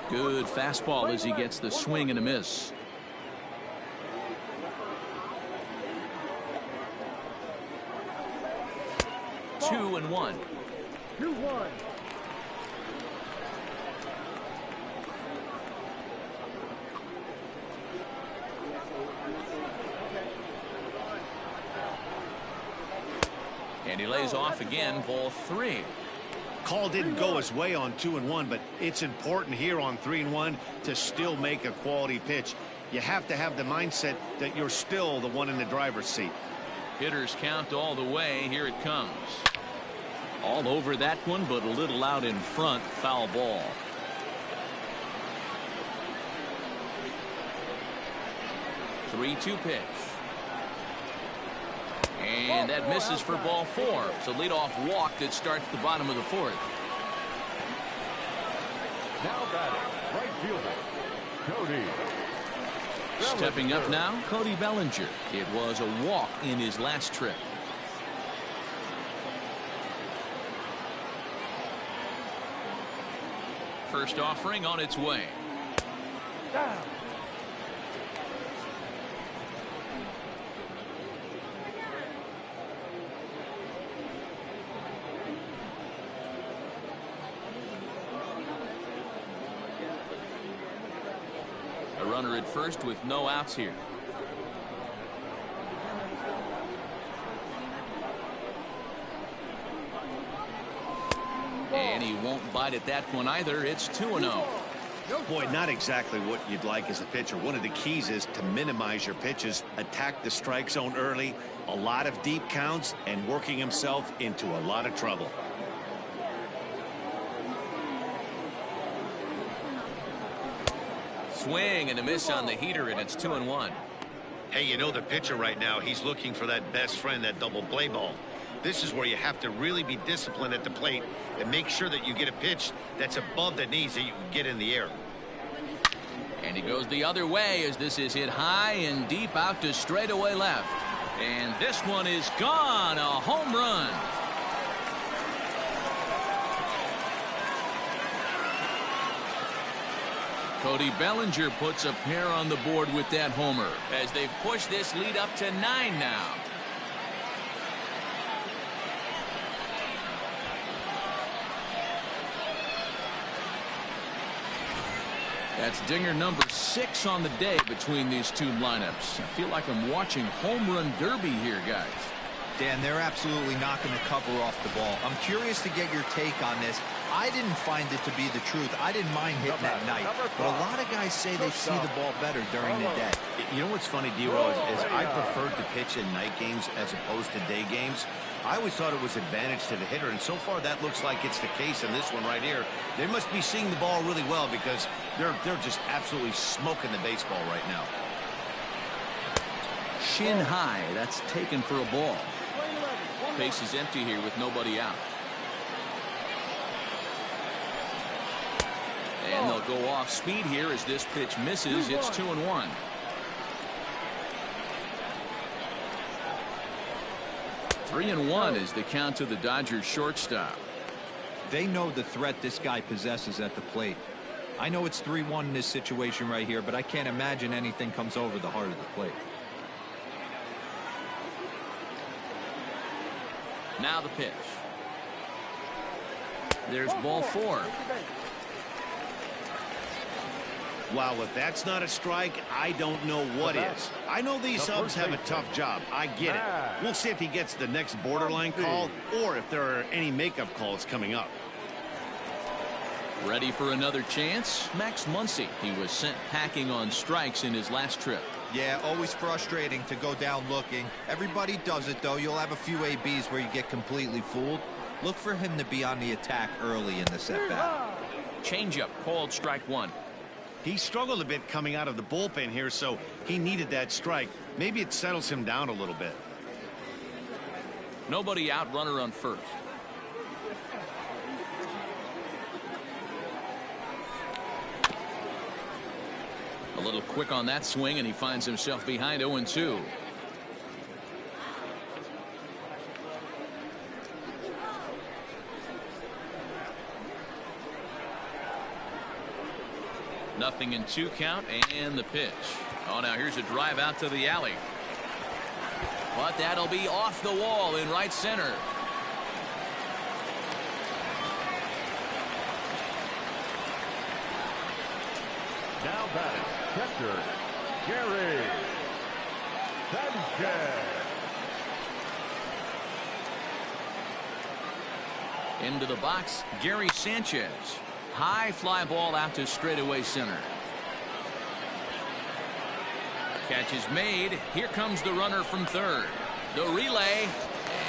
Good fastball as he gets the swing and a miss. Two and one. 2-1. And he lays off again, ball 3. Call didn't go his way on 2-1, but it's important here on 3-1 to still make a quality pitch. You have to have the mindset that you're still the one in the driver's seat. Hitters count all the way. Here it comes. All over that one, but a little out in front. Foul ball. Three-two pitch. And that misses for ball 4. It's a leadoff walk that starts the bottom of the 4th. Now batting, right fielder, Cody. Stepping up now, Cody Bellinger. It was a walk in his last trip. First offering on its way. Down. A runner at first with no outs here. And he won't bite at that one either. It's 2-0. Boy, not exactly what you'd like as a pitcher. One of the keys is to minimize your pitches, attack the strike zone early, a lot of deep counts, and working himself into a lot of trouble. Swing and a miss on the heater, and it's 2-1. Hey, you know the pitcher right now, he's looking for that best friend, that double play ball. This is where you have to really be disciplined at the plate and make sure that you get a pitch that's above the knees that you can get in the air. And he goes the other way as this is hit high and deep out to straightaway left. And this one is gone. A home run. Cody Bellinger puts a pair on the board with that homer as they've pushed this lead up to 9 now. That's dinger number 6 on the day between these two lineups. I feel like I'm watching home run derby here, guys. Dan, they're absolutely not going to cover off the ball. I'm curious to get your take on this. I didn't find it to be the truth. I didn't mind hitting at night, but a lot of guys say they see the ball better during the day. You know what's funny, D-Roll, is I preferred to pitch in night games as opposed to day games. I always thought it was advantage to the hitter, and so far that looks like it's the case in this one right here. They must be seeing the ball really well because they're just absolutely smoking the baseball right now. Shin high. That's taken for a ball. Base is empty here with nobody out. And they'll go off speed here as this pitch misses. It's 2-1. Three and 1 is the count to the Dodgers shortstop. They know the threat this guy possesses at the plate. I know it's 3-1 in this situation right here, but I can't imagine anything comes over the heart of the plate. Now the pitch. There's ball 4. Wow, if that's not a strike, I don't know what is. I know these subs have a tough job. I get it. We'll see if he gets the next borderline call or if there are any makeup calls coming up. Ready for another chance? Max Muncy. He was sent packing on strikes in his last trip. Yeah, always frustrating to go down looking. Everybody does it, though. You'll have a few ABs where you get completely fooled. Look for him to be on the attack early in the at-bat. Changeup called strike one. He struggled a bit coming out of the bullpen here, so he needed that strike. Maybe it settles him down a little bit. Nobody out, runner on first. A little quick on that swing, and he finds himself behind 0-2. Nothing in 2 count, and the pitch. Oh, now here's a drive out to the alley. But that'll be off the wall in right center. Now batting, catcher, Garrett Hampson. Into the box, Gary Sanchez. High fly ball out to straightaway center. Catch is made. Here comes the runner from third. The relay.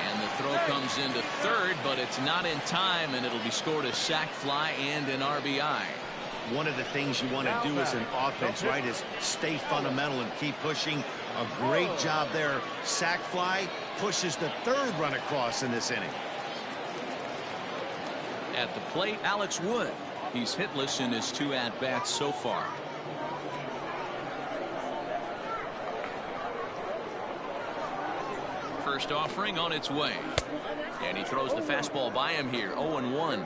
And the throw comes into third, but it's not in time, and it'll be scored a sac fly and an RBI. One of the things you want to do as an offense, right, is stay fundamental and keep pushing. A great job there. Sac fly pushes the third run across in this inning. At the plate, Alex Wood. He's hitless in his 2 at-bats so far. First offering on its way. And he throws the fastball by him here. 0-1.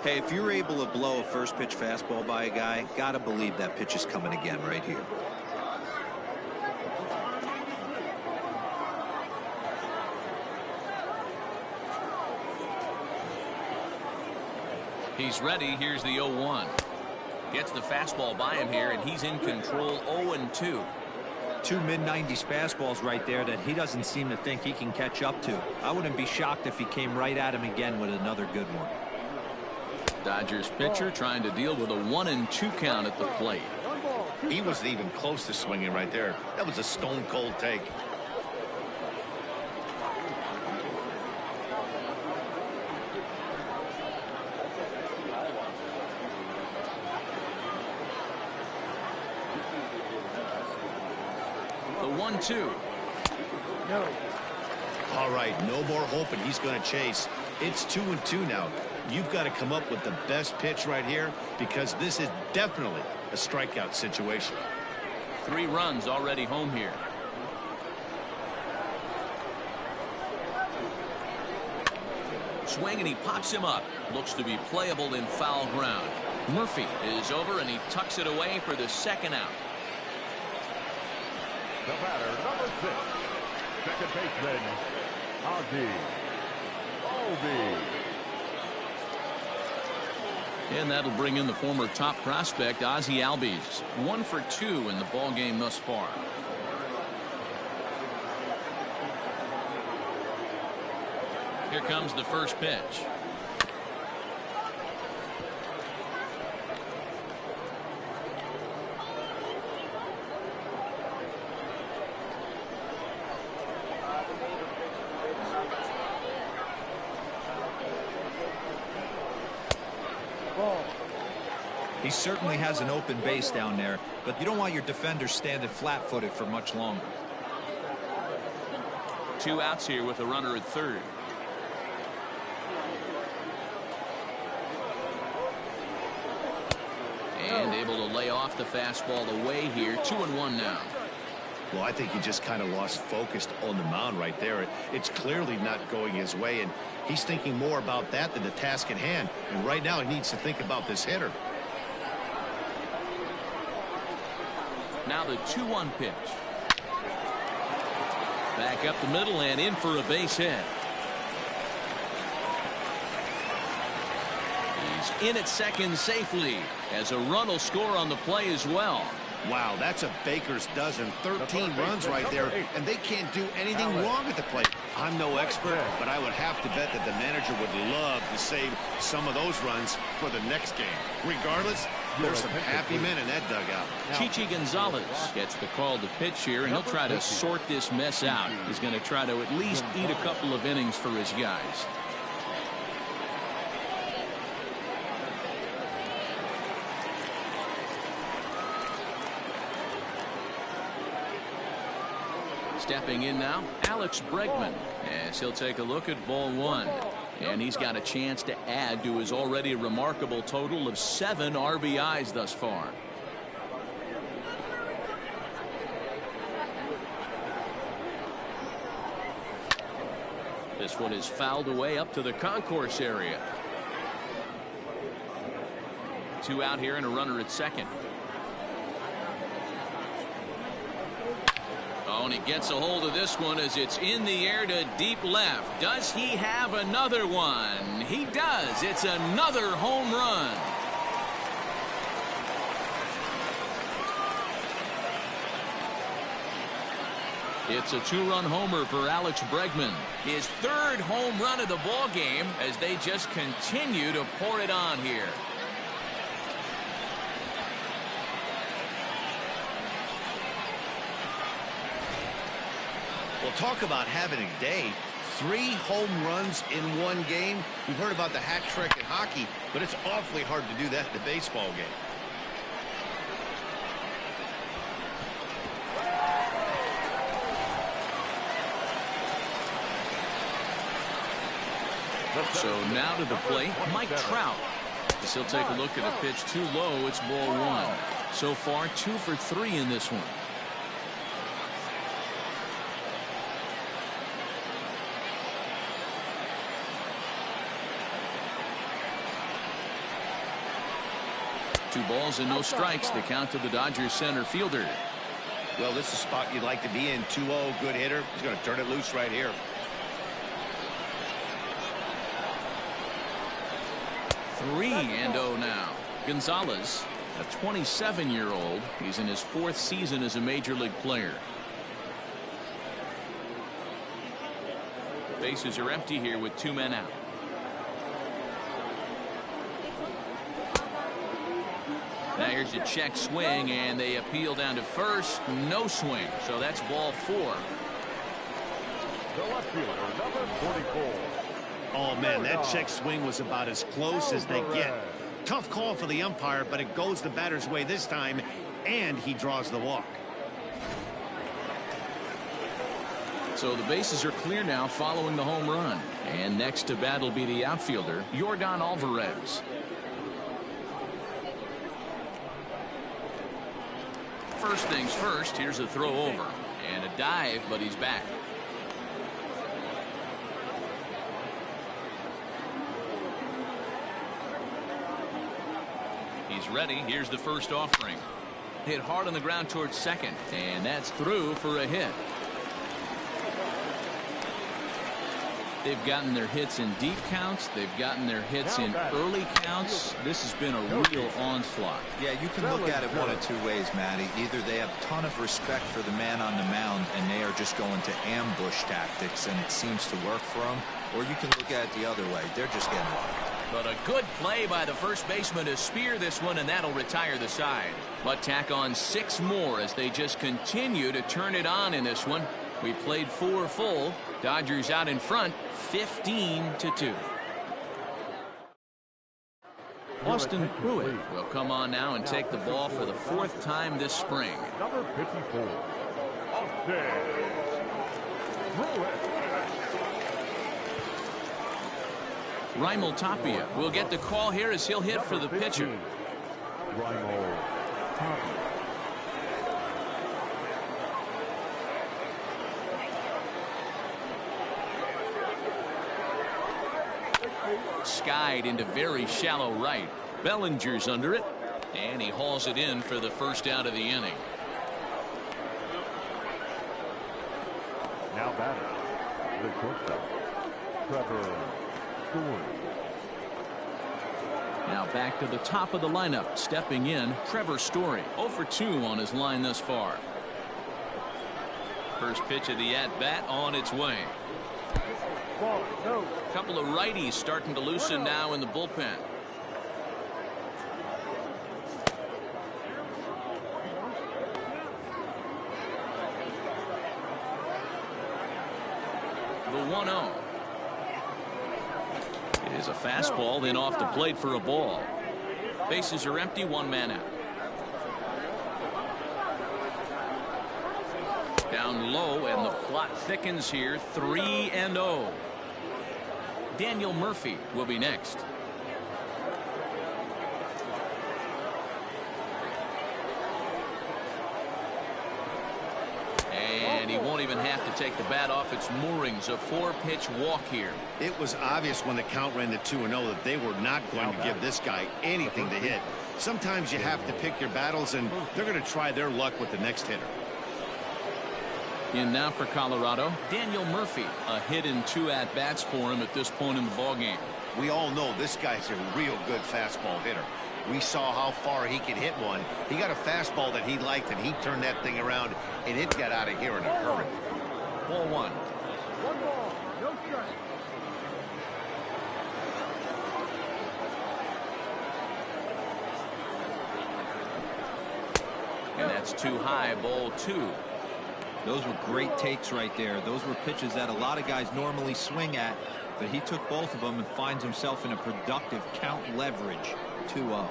Hey, if you're able to blow a first pitch fastball by a guy, gotta believe that pitch is coming again right here. He's ready. Here's the 0-1. Gets the fastball by him here, and he's in control. 0-2. 2 mid-90s fastballs right there that he doesn't seem to think he can catch up to. I wouldn't be shocked if he came right at him again with another good one. Dodgers pitcher trying to deal with a 1-2 count at the plate. He wasn't even close to swinging right there. That was a stone-cold take. The 1-2. No. All right, no more hoping he's going to chase. It's 2-2 now. You've got to come up with the best pitch right here, because this is definitely a strikeout situation. 3 runs already home here. Swing, and he pops him up. Looks to be playable in foul ground. Murphy is over, and he tucks it away for the second out. The batter, number 6, second baseman, Albies. And that'll bring in the former top prospect, Ozzie Albies. 1 for 2 in the ballgame thus far. Here comes the first pitch. He certainly has an open base down there, but you don't want your defenders standing flat-footed for much longer. 2 outs here with a runner at third. And able to lay off the fastball away here. 2-1 now. Well, I think he just kind of lost focus on the mound right there. It's clearly not going his way, and he's thinking more about that than the task at hand. And right now he needs to think about this hitter. Now the 2-1 pitch. Back up the middle and in for a base hit. He's in at second safely, as a run will score on the play as well. Wow, that's a baker's dozen. 13 runs right there, and they can't do anything wrong at the plate. I'm no expert, but I would have to bet that the manager would love to save some of those runs for the next game. Regardless, There's some happy men in that dugout. Chichi Gonzalez gets the call to pitch here, and he'll try to sort this mess out. He's going to try to at least eat a couple of innings for his guys. Stepping in now, Alex Bregman, as he'll take a look at ball one. And he's got a chance to add to his already remarkable total of 7 RBIs thus far. This one is fouled away up to the concourse area. 2 out here and a runner at second. Oh, and he gets a hold of this one as it's in the air to deep left. Does he have another one? He does. It's another home run. It's a 2-run homer for Alex Bregman. His 3rd home run of the ball game as they just continue to pour it on here. Well, talk about having a day. 3 home runs in one game. We've heard about the hat trick in hockey, but it's awfully hard to do that in a baseball game. So now to the plate, Mike Trout. As he'll take a look at a pitch too low. It's ball 1. So far 2 for 3 in this one. Two balls and no strikes. The count to the Dodgers center fielder. Well, this is a spot you'd like to be in. 2-0, good hitter. He's going to turn it loose right here. 3-0 now. Gonzalez, a 27-year-old. He's in his 4th season as a major league player. Bases are empty here with 2 men out. Now here's a check swing, and they appeal down to first. No swing, so that's ball 4. The left fielder, number 44. Oh, man, that check swing was about as close as they get. Tough call for the umpire, but it goes the batter's way this time, and he draws the walk. So the bases are clear now following the home run. And next to bat will be the outfielder, Yordan Alvarez. First things first, here's a throw over. And a dive, but he's back. He's ready. Here's the first offering. Hit hard on the ground towards second. And that's through for a hit. They've gotten their hits in deep counts. They've gotten their hits in early counts. This has been a real onslaught. Yeah, you can look at it one of 2 ways, Matty. Either they have a ton of respect for the man on the mound and they are just going to ambush tactics and it seems to work for them, or you can look at it the other way. They're just getting lucky. But a good play by the first baseman to spear this one, and that'll retire the side. But tack on 6 more as they just continue to turn it on in this one. We played 4 full. Dodgers out in front, 15-2. Austin Cluett will come on now and take the ball for the 4th time this spring. Number 54, Austin Cluett. Raimel Tapia will get the call here as he'll hit for the pitcher. Raimel Tapia. Skied into very shallow right. Bellinger's under it, and he hauls it in for the first out of the inning. Now batter, the shortstop, Trevor. Now back to the top of the lineup. Stepping in, Trevor Story. 0 for 2 on his line thus far. First pitch of the at-bat on its way. A couple of righties starting to loosen now in the bullpen. The 1-0. It is a fastball, then off the plate for a ball. Bases are empty, one man out. Down low, and the plot thickens here. 3-0. Daniel Murphy will be next. And he won't even have to take the bat off its moorings. A 4-pitch walk here. It was obvious when the count ran to 2-0 that they were not going to give this guy anything to hit. Sometimes you have to pick your battles, and they're going to try their luck with the next hitter. In now for Colorado, Daniel Murphy. A hit in 2 at-bats for him at this point in the ballgame. We all know this guy's a real good fastball hitter. We saw how far he could hit one. He got a fastball that he liked, and he turned that thing around, and it got out of here in a hurry. Ball 1. 1 ball, no strike. And that's too high. Ball 2. Those were great takes right there. Those were pitches that a lot of guys normally swing at, but he took both of them and finds himself in a productive count leverage. 2-0.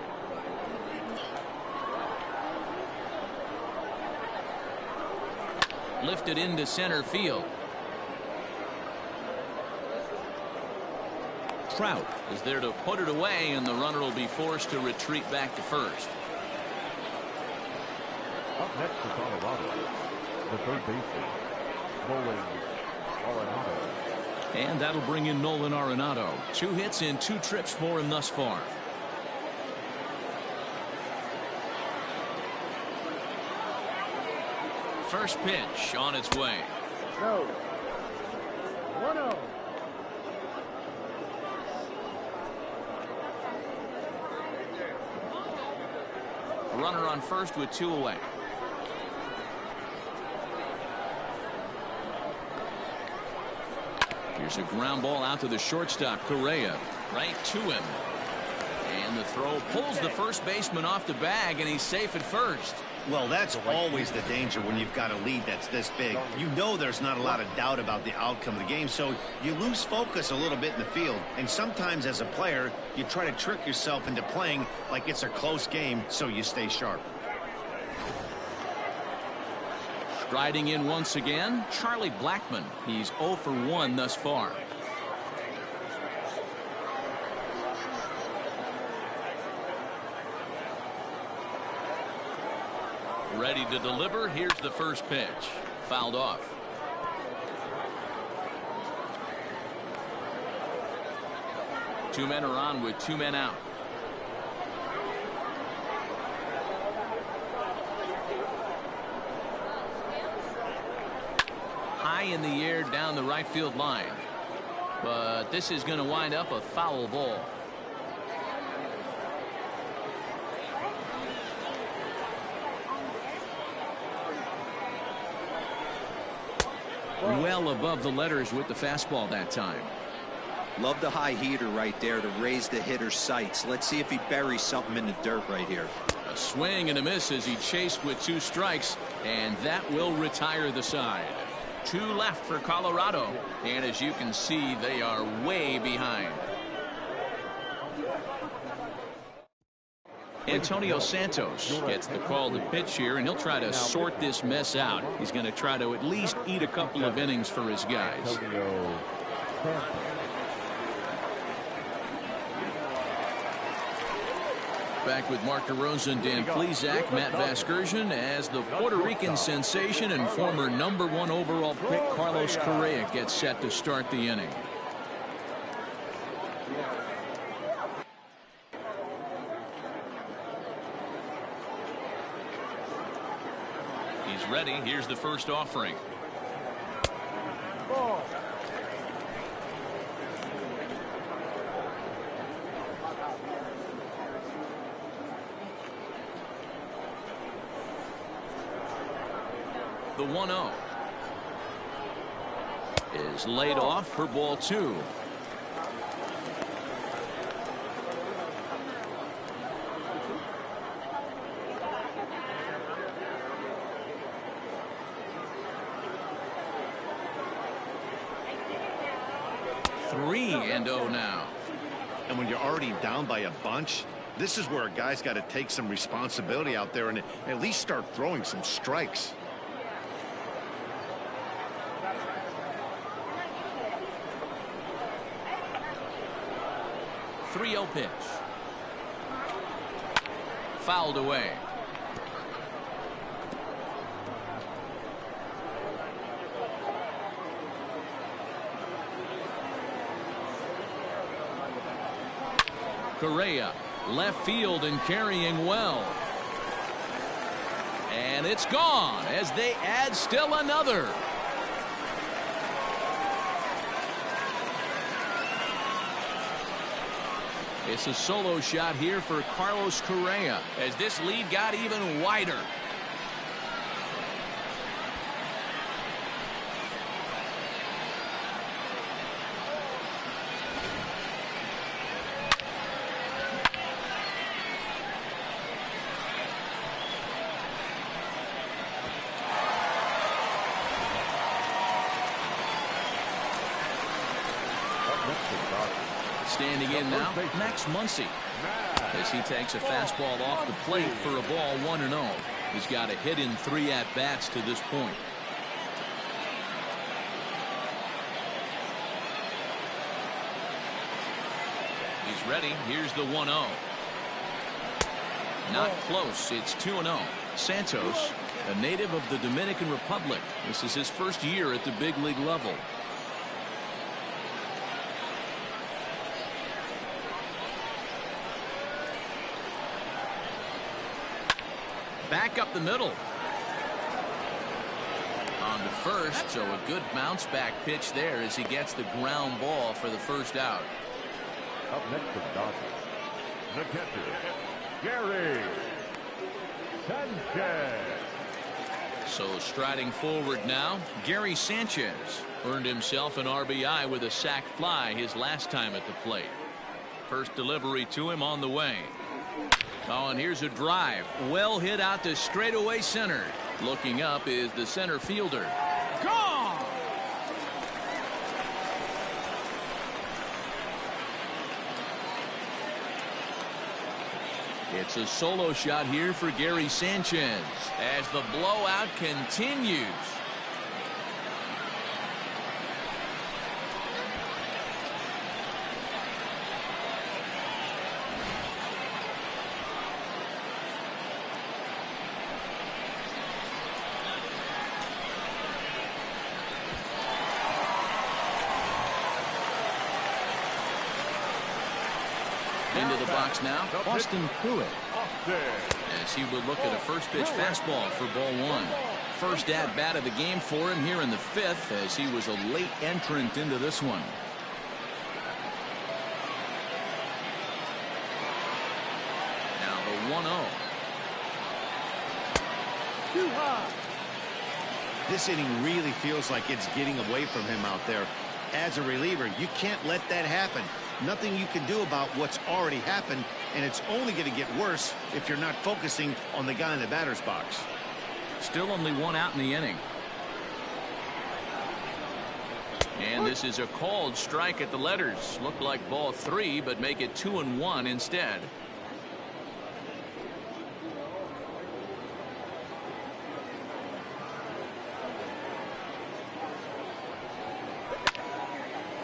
Lifted into center field. Trout is there to put it away, and the runner will be forced to retreat back to first. Up next for Colorado, the third baseman, Nolan Arenado. And that'll bring in Nolan Arenado. 2 hits in 2 trips for him thus far. First pitch on its way. No. 1-0. Runner on first with 2 away. Here's a ground ball out to the shortstop, Correa. Right to him. And the throw pulls the first baseman off the bag, and he's safe at first. Well, that's always the danger when you've got a lead that's this big. You know there's not a lot of doubt about the outcome of the game, so you lose focus a little bit in the field. And sometimes as a player, you try to trick yourself into playing like it's a close game so you stay sharp. Striding in once again, Charlie Blackmon. He's 0 for 1 thus far. Ready to deliver. Here's the first pitch. Fouled off. Two men are on with 2 men out. High in the air down the right field line. But this is going to wind up a foul ball. Well above the letters with the fastball that time. Love the high heater right there to raise the hitter's sights. Let's see if he buries something in the dirt right here. A swing and a miss as he chased with 2 strikes, and that will retire the side. 2 left for Colorado, and as you can see, they are way behind. Antonio Santos gets the call to pitch here, and he'll try to sort this mess out. He's going to try to at least eat a couple of innings for his guys. Back with Mark DeRosa and Dan Plesac, Matt Vasgersian, as the Puerto Rican sensation and former #1 overall pick Carlos Correa gets set to start the inning. He's ready. Here's the first offering. Ball. The 1-0 is laid off for ball 2. 3-0 now. And when you're already down by a bunch, this is where a guy's got to take some responsibility out there and at least start throwing some strikes. 3-0 pitch. Fouled away. Correa, left field and carrying well. And it's gone as they add still another. It's a solo shot here for Carlos Correa as this lead got even wider. Standing in now, Max Muncy, as he takes a fastball off the plate for a ball 1-0. He's got a hit in 3 at-bats to this point. He's ready. Here's the 1-0. Not close. It's 2-0. Santos, a native of the Dominican Republic. This is his first year at the big league level. Back up the middle. On to first, so a good bounce back pitch there as he gets the ground ball for the first out. Up next for the Dodgers, the catcher, Garrett Sanchez. So striding forward now, Gary Sanchez earned himself an RBI with a sac fly his last time at the plate. First delivery to him on the way. Oh, and here's a drive. Well hit out to straightaway center. Looking up is the center fielder. Gone! It's a solo shot here for Gary Sanchez as the blowout continues. Into the box now, Austin Cluett, as he will look at a first pitch fastball for ball 1. First at bat of the game for him here in the 5th, as he was a late entrant into this one. Now the 1-0. Too high. This inning really feels like it's getting away from him out there. As a reliever, you can't let that happen. Nothing you can do about what's already happened, and it's only going to get worse if you're not focusing on the guy in the batter's box. Still only 1 out in the inning. And this is a called strike at the letters. Looked like ball 3, but make it 2-1 instead.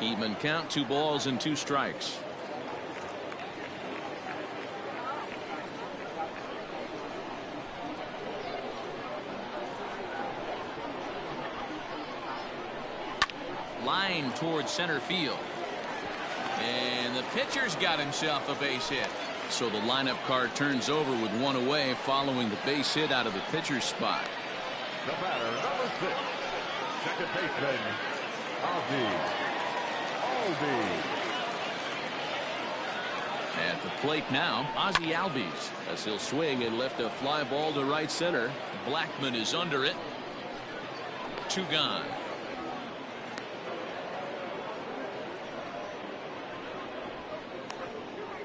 Even count, 2 balls and 2 strikes. Line towards center field. And the pitcher's got himself a base hit. So the lineup card turns over with 1 away following the base hit out of the pitcher's spot. The batter, number 6, second baseman, At the plate now, Ozzie Albies, as he'll swing and lift a fly ball to right center. Blackman is under it. 2 gone.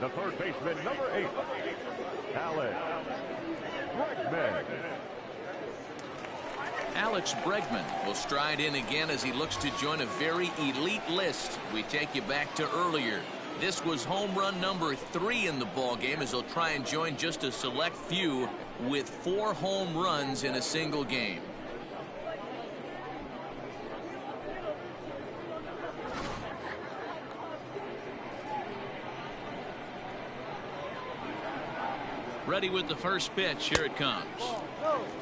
The third baseman, number 8, Bregman. Alex Bregman will stride in again as he looks to join a very elite list. We take you back to earlier. This was home run number 3 in the ball game as he'll try and join just a select few with 4 home runs in a single game. Ready with the first pitch. Here it comes.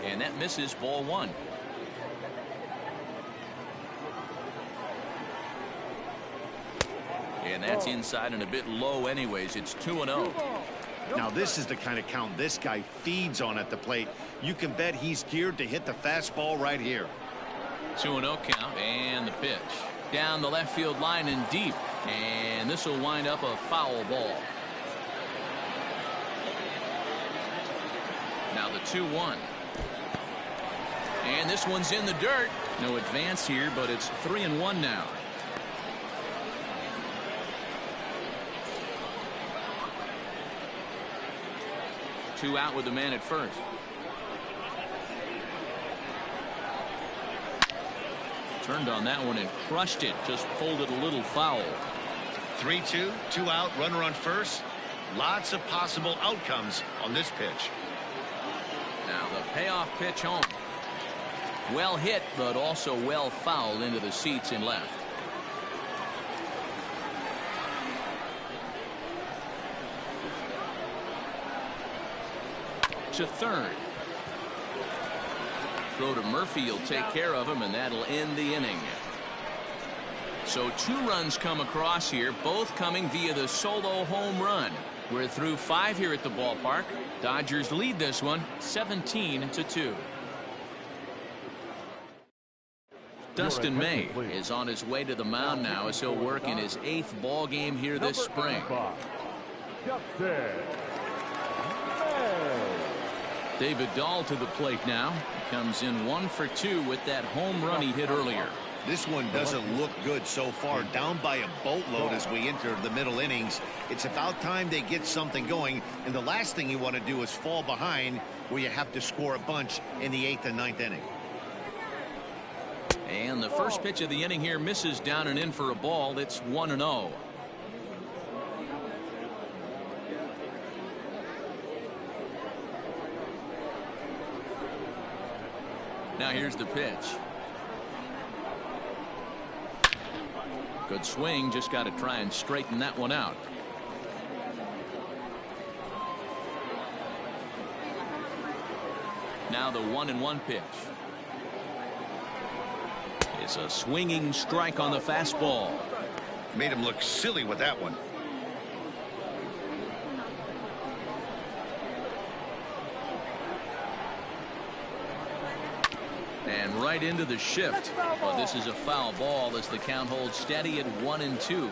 And that misses, ball 1. And that's inside and a bit low anyways. It's 2-0. Now this is the kind of count this guy feeds on at the plate. You can bet he's geared to hit the fastball right here. 2-0 count, and the pitch. Down the left field line and deep. And this will wind up a foul ball. Now the 2-1. And this one's in the dirt. No advance here, but it's 3-1 now. Two out with the man at first. Turned on that one and crushed it. Just pulled it a little foul. 3-2, 2 out, runner on first. Lots of possible outcomes on this pitch. Now the payoff pitch home. Well hit, but also well fouled into the seats in left. To third. Throw to Murphy. He'll take care of him, and that'll end the inning. So 2 runs come across here, both coming via the solo home run. We're through 5 here at the ballpark. Dodgers lead this one 17-2. Dustin May is on his way to the mound now as he'll work in his 8th ball game here this spring. David Dahl to the plate now. He comes in 1 for 2 with that home run he hit earlier. This one doesn't look good so far. Down by a boatload as we enter the middle innings. It's about time they get something going, and the last thing you want to do is fall behind where you have to score a bunch in the 8th and 9th inning. And the first pitch of the inning here misses down and in for a ball. It's 1-0. Now here's the pitch. Good swing, just got to try and straighten that one out. Now the 1-1 pitch. It's a swinging strike on the fastball. Made him look silly with that one. And right into the shift. But this is a foul ball as the count holds steady at 1-2.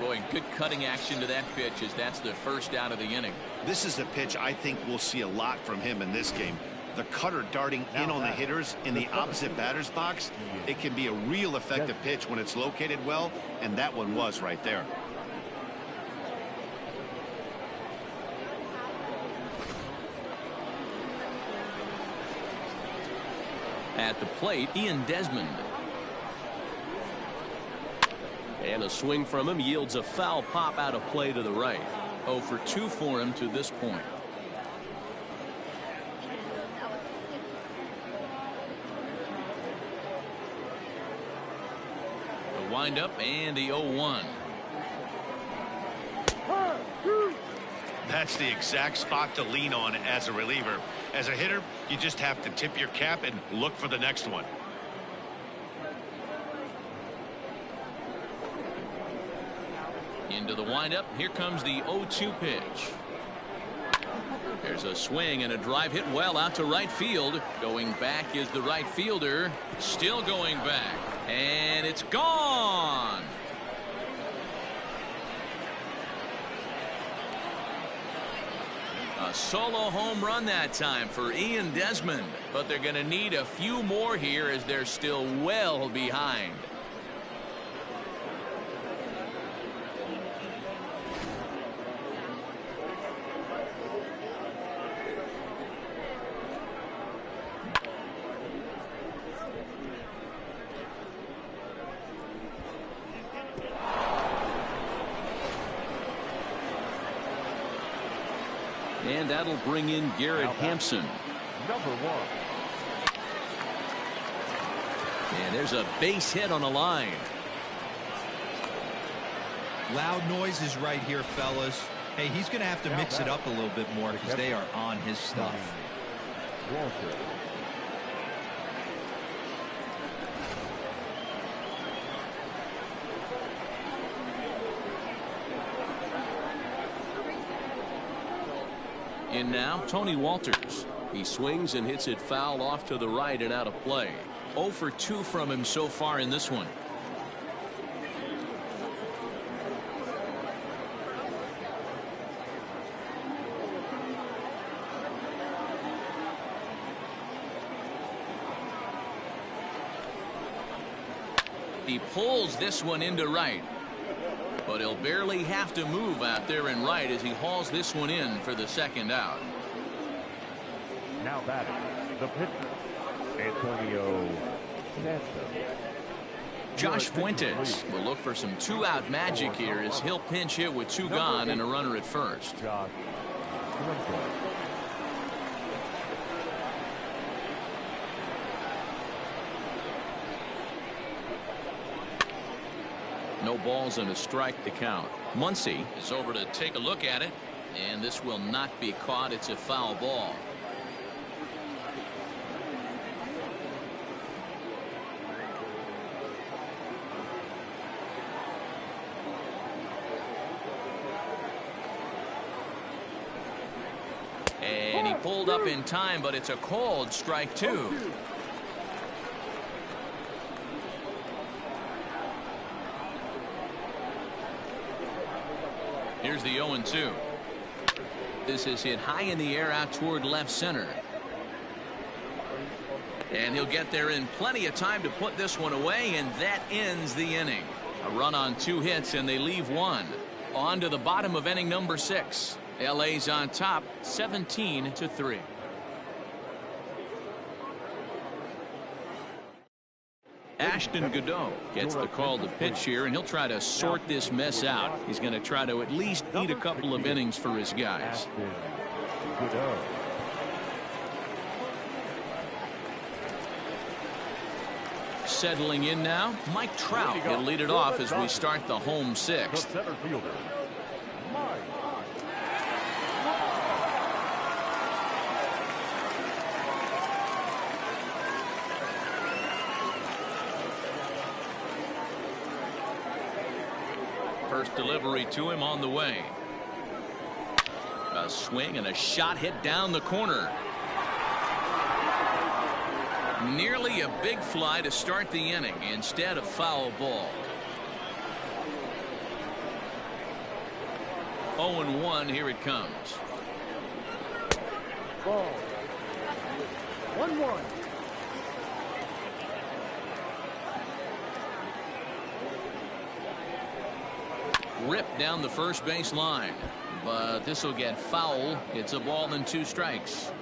Boy, good cutting action to that pitch as that's the first out of the inning. This is a pitch I think we'll see a lot from him in this game. The cutter darting in on the hitters in the opposite batter's box. It can be a real effective pitch when it's located well, and that one was right there. At the plate, Desmond. And a swing from him yields a foul pop out of play to the right. 0 for 2 for him to this point. The windup and the 0-1. That's the exact spot to lean on as a reliever. As a hitter, you just have to tip your cap and look for the next one. Into the windup. Here comes the 0-2 pitch. There's a swing and a drive hit well out to right field. Going back is the right fielder. Still going back. And it's gone. A solo home run that time for Desmond. But they're going to need a few more here as they're still well behind. And that'll bring in Garrett Hampson. Number 1. And there's a base hit on the line. Loud noises right here, fellas. Hey, he's going to have to mix it up a little bit more because they are on his stuff. Walter. In now, Tony Walters. He swings and hits it foul off to the right and out of play. 0 for 2 from him so far in this one. He pulls this one into right. But he'll barely have to move out there in right as he hauls this one in for the second out. Now batting, the pitcher, Antonio Santos. Josh Fuentes will look for some 2-out magic here as he'll pinch hit with 2 gone and a runner at first. Josh Fuentes. No balls and a strike to count. Muncy is over to take a look at it, and this will not be caught. It's a foul ball. And he pulled up in time, but it's a called strike 2. Here's the 0-2. This is hit high in the air out toward left center. And he'll get there in plenty of time to put this one away, and that ends the inning. A run on 2 hits, and they leave 1. On to the bottom of inning number 6. LA's on top, 17-3. Ashton Godot gets the call to pitch here, and he'll try to sort this mess out. He's going to try to at least eat a couple of innings for his guys. Settling in now, Mike Trout will lead it off as we start the home 6th. The center fielder, Mike. First delivery to him on the way. A swing and a shot hit down the corner. Nearly a big fly to start the inning. Instead, a foul ball. 0-1. Here it comes. Ball. 1-1. Ripped down the first base line, but this will get foul. It's a ball and 2 strikes.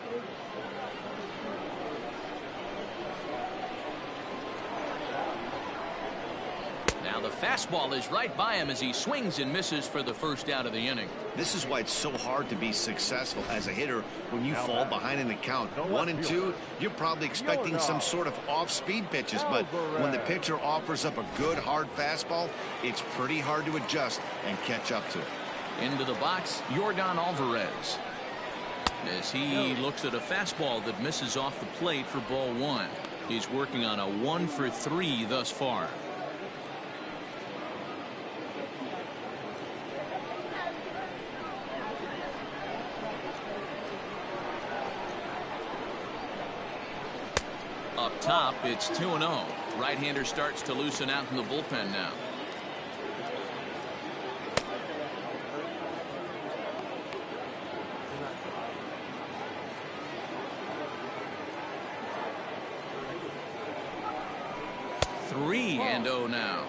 Now the fastball is right by him as he swings and misses for the first out of the inning. This is why it's so hard to be successful as a hitter when you fall behind in the count. 1-2, you're probably expecting some sort of off-speed pitches, but when the pitcher offers up a good hard fastball, it's pretty hard to adjust and catch up to it. Into the box, Yordan Alvarez, as he looks at a fastball that misses off the plate for ball 1. He's working on a 1 for 3 thus far. Up top, it's 2-0. Right-hander starts to loosen out in the bullpen now. Three and 0 now.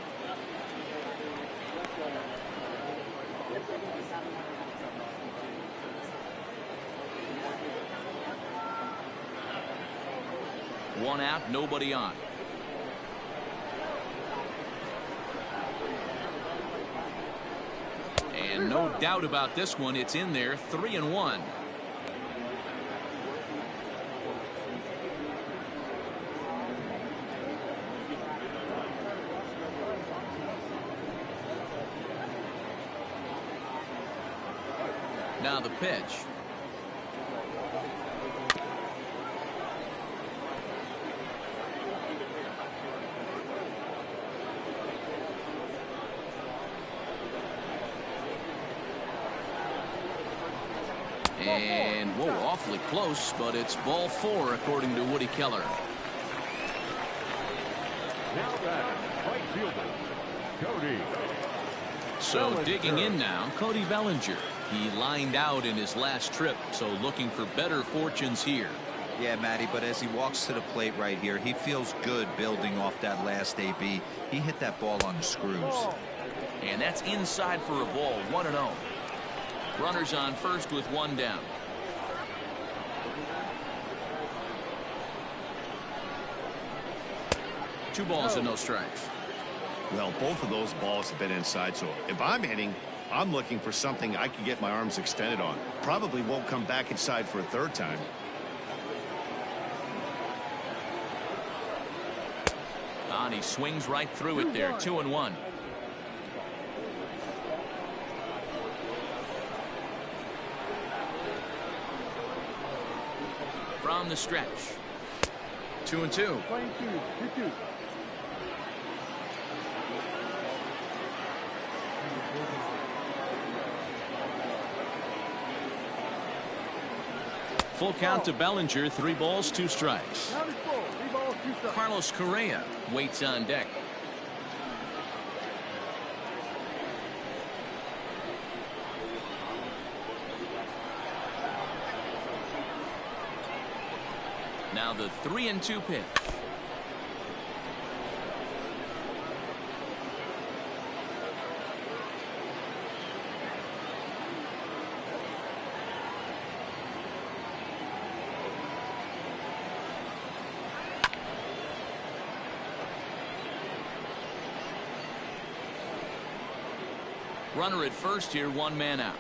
One out, nobody on. And no doubt about this one, it's in there. 3-1. Now the pitch. And, whoa, awfully close, but it's ball 4 according to Woody Keller. Now that right fielder, Cody. So Bellinger. digging in now, Cody Bellinger. He lined out in his last trip, so looking for better fortunes here. Yeah, Matty, but as he walks to the plate right here, he feels good building off that last AB. He hit that ball on the screws. And that's inside for a ball, 1-0. Runners on first with 1 down. Two balls and no strikes. Well, both of those balls have been inside, so if I'm hitting, I'm looking for something I can get my arms extended on. Probably won't come back inside for a 3rd time. And he swings right through it there, 2-1. From the stretch. 2-2. Playing 2-2. Full count to Bellinger, 3 balls, 2 strikes. Count is full. 3 balls, 2 strikes. Carlos Correa waits on deck. Now the 3-2 pitch. Runner at first here, 1 man out.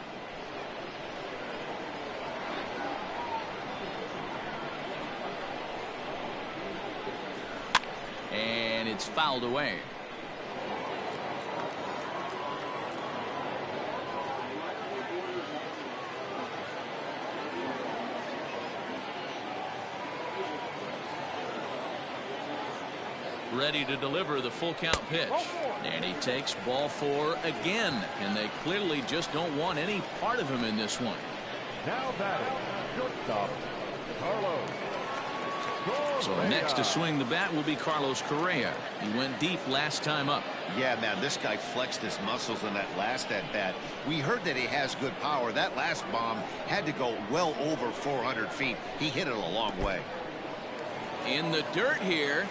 And it's fouled away. Ready to deliver the full count pitch. And he takes ball 4 again. And they clearly just don't want any part of him in this one. Now batting, shortstop, Carlos. So next to swing the bat will be Carlos Correa. He went deep last time up. Yeah, man, this guy flexed his muscles in that last at-bat. We heard that he has good power. That last bomb had to go well over 400 feet. He hit it a long way. In the dirt here.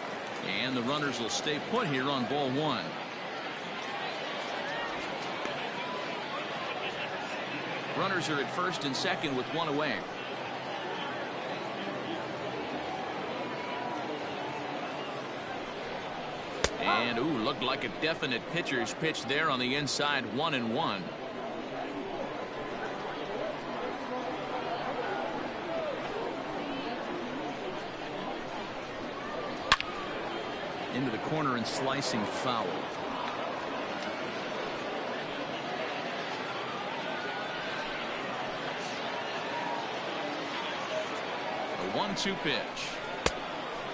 And the runners will stay put here on ball 1. Runners are at first and second with 1 away. And, ooh, looked like a definite pitcher's pitch there on the inside, 1-1. Into the corner and slicing foul. A 1-2 pitch.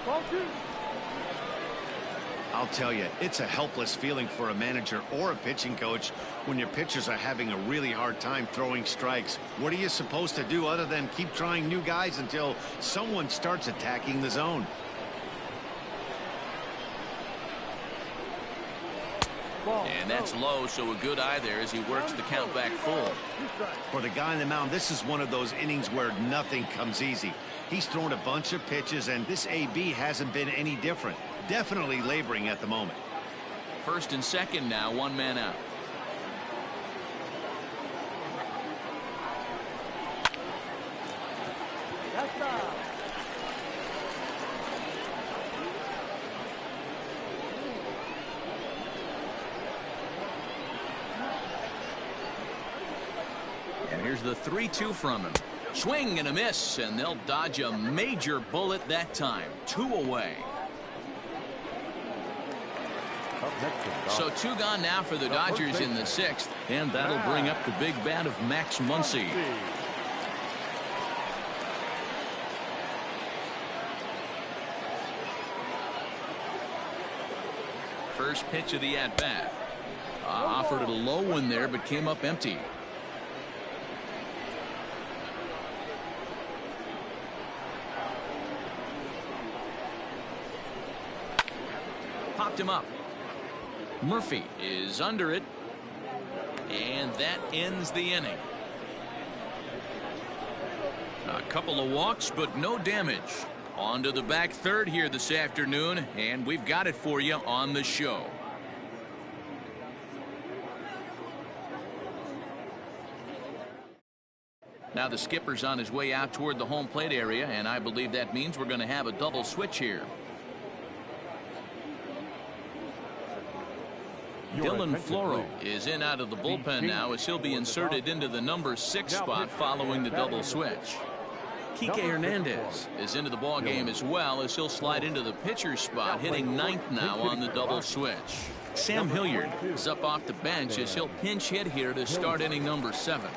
Ball 2. I'll tell you, it's a helpless feeling for a manager or a pitching coach when your pitchers are having a really hard time throwing strikes. What are you supposed to do other than keep trying new guys until someone starts attacking the zone? And that's low, so a good eye there as he works the count back full. For the guy on the mound, this is one of those innings where nothing comes easy. He's thrown a bunch of pitches, and this AB hasn't been any different. Definitely laboring at the moment. First and second now, 1 man out. That's not. And here's the 3-2 from him. Swing and a miss, and they'll dodge a major bullet that time. 2 away. Up next for the So Dodgers. 2 gone now for the Dodgers in the 6th, and that'll bring up the big bat of Max Muncy. First pitch of the at-bat. Offered it a low one there, but came up empty. Popped him up. Murphy is under it, and that ends the inning. A couple of walks, but no damage. On to the back third here this afternoon, and we've got it for you on the show. Now the skipper's on his way out toward the home plate area, and I believe that means we're going to have a double switch here. Dylan Floro is in out of the bullpen now, as he'll be inserted into the number 6 spot following the double switch. Kike Hernandez is into the ball game as well, as he'll slide into the pitcher's spot, hitting 9th now on the double switch. Sam Hilliard is up off the bench as he'll pinch hit here to start inning number 7.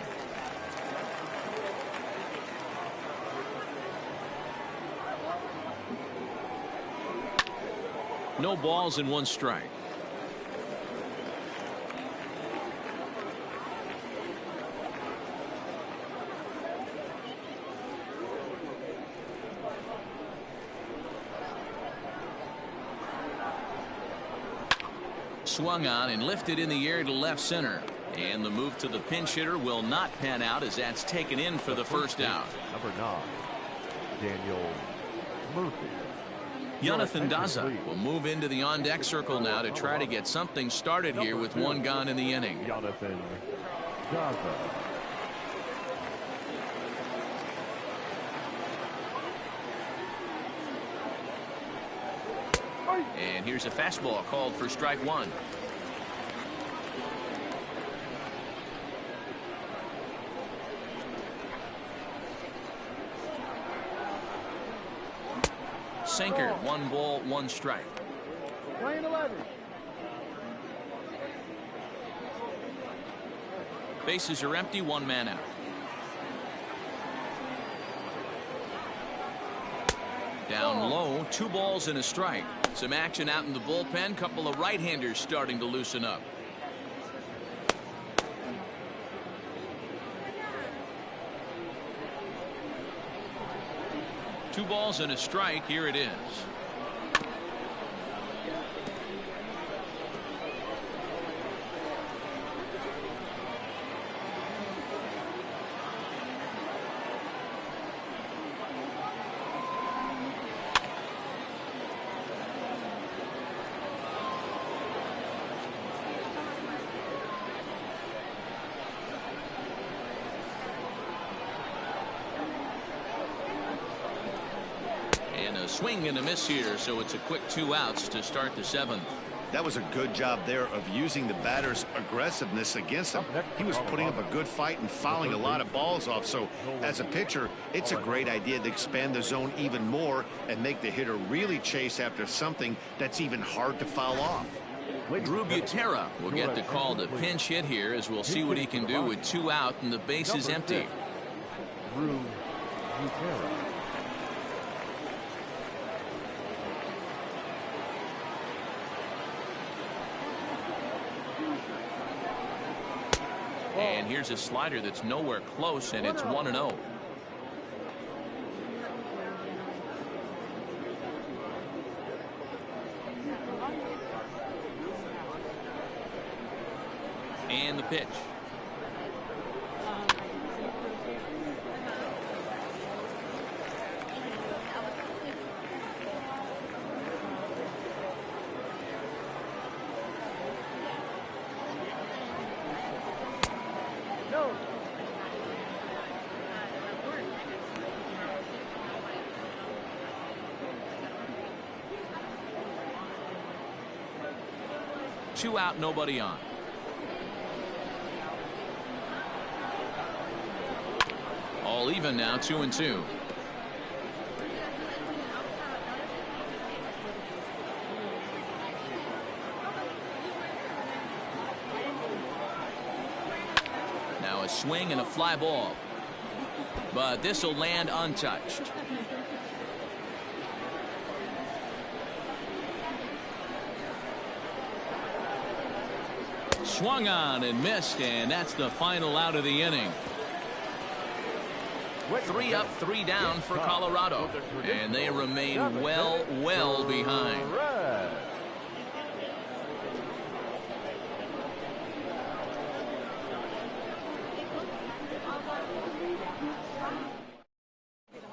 No balls and 1 strike. Swung on and lifted in the air to left center, and the move to the pinch hitter will not pan out, as that's taken in for the first out. Number 9, Daniel Murphy. Jonathan Daza will move into the on-deck circle now to try to get something started here with 1 gone in the inning. Jonathan Daza. And here's a fastball called for strike 1. Sinker, 1 ball, 1 strike. Playing 11. Bases are empty, 1 man out. Down low, 2 balls and a strike. Some action out in the bullpen. Couple of right-handers starting to loosen up. Two balls and a strike. Here it is. Swing and a miss here, so it's a quick 2 outs to start the 7th. That was a good job there of using the batter's aggressiveness against him. He was putting up a good fight and fouling a lot of balls off. So as a pitcher, it's a great idea to expand the zone even more and make the hitter really chase after something that's even hard to foul off. Drew Butera will get the call to pinch hit here, as we'll see what he can do with 2 out and the base is empty. Drew Butera. And here's a slider that's nowhere close, and it's 1-0. And the pitch. Two out, nobody on. All even now, 2-2. swing and a fly ball. But this will land untouched. Swung on and missed, and that's the final out of the inning. 3 up, 3 down for Colorado, and they remain well behind.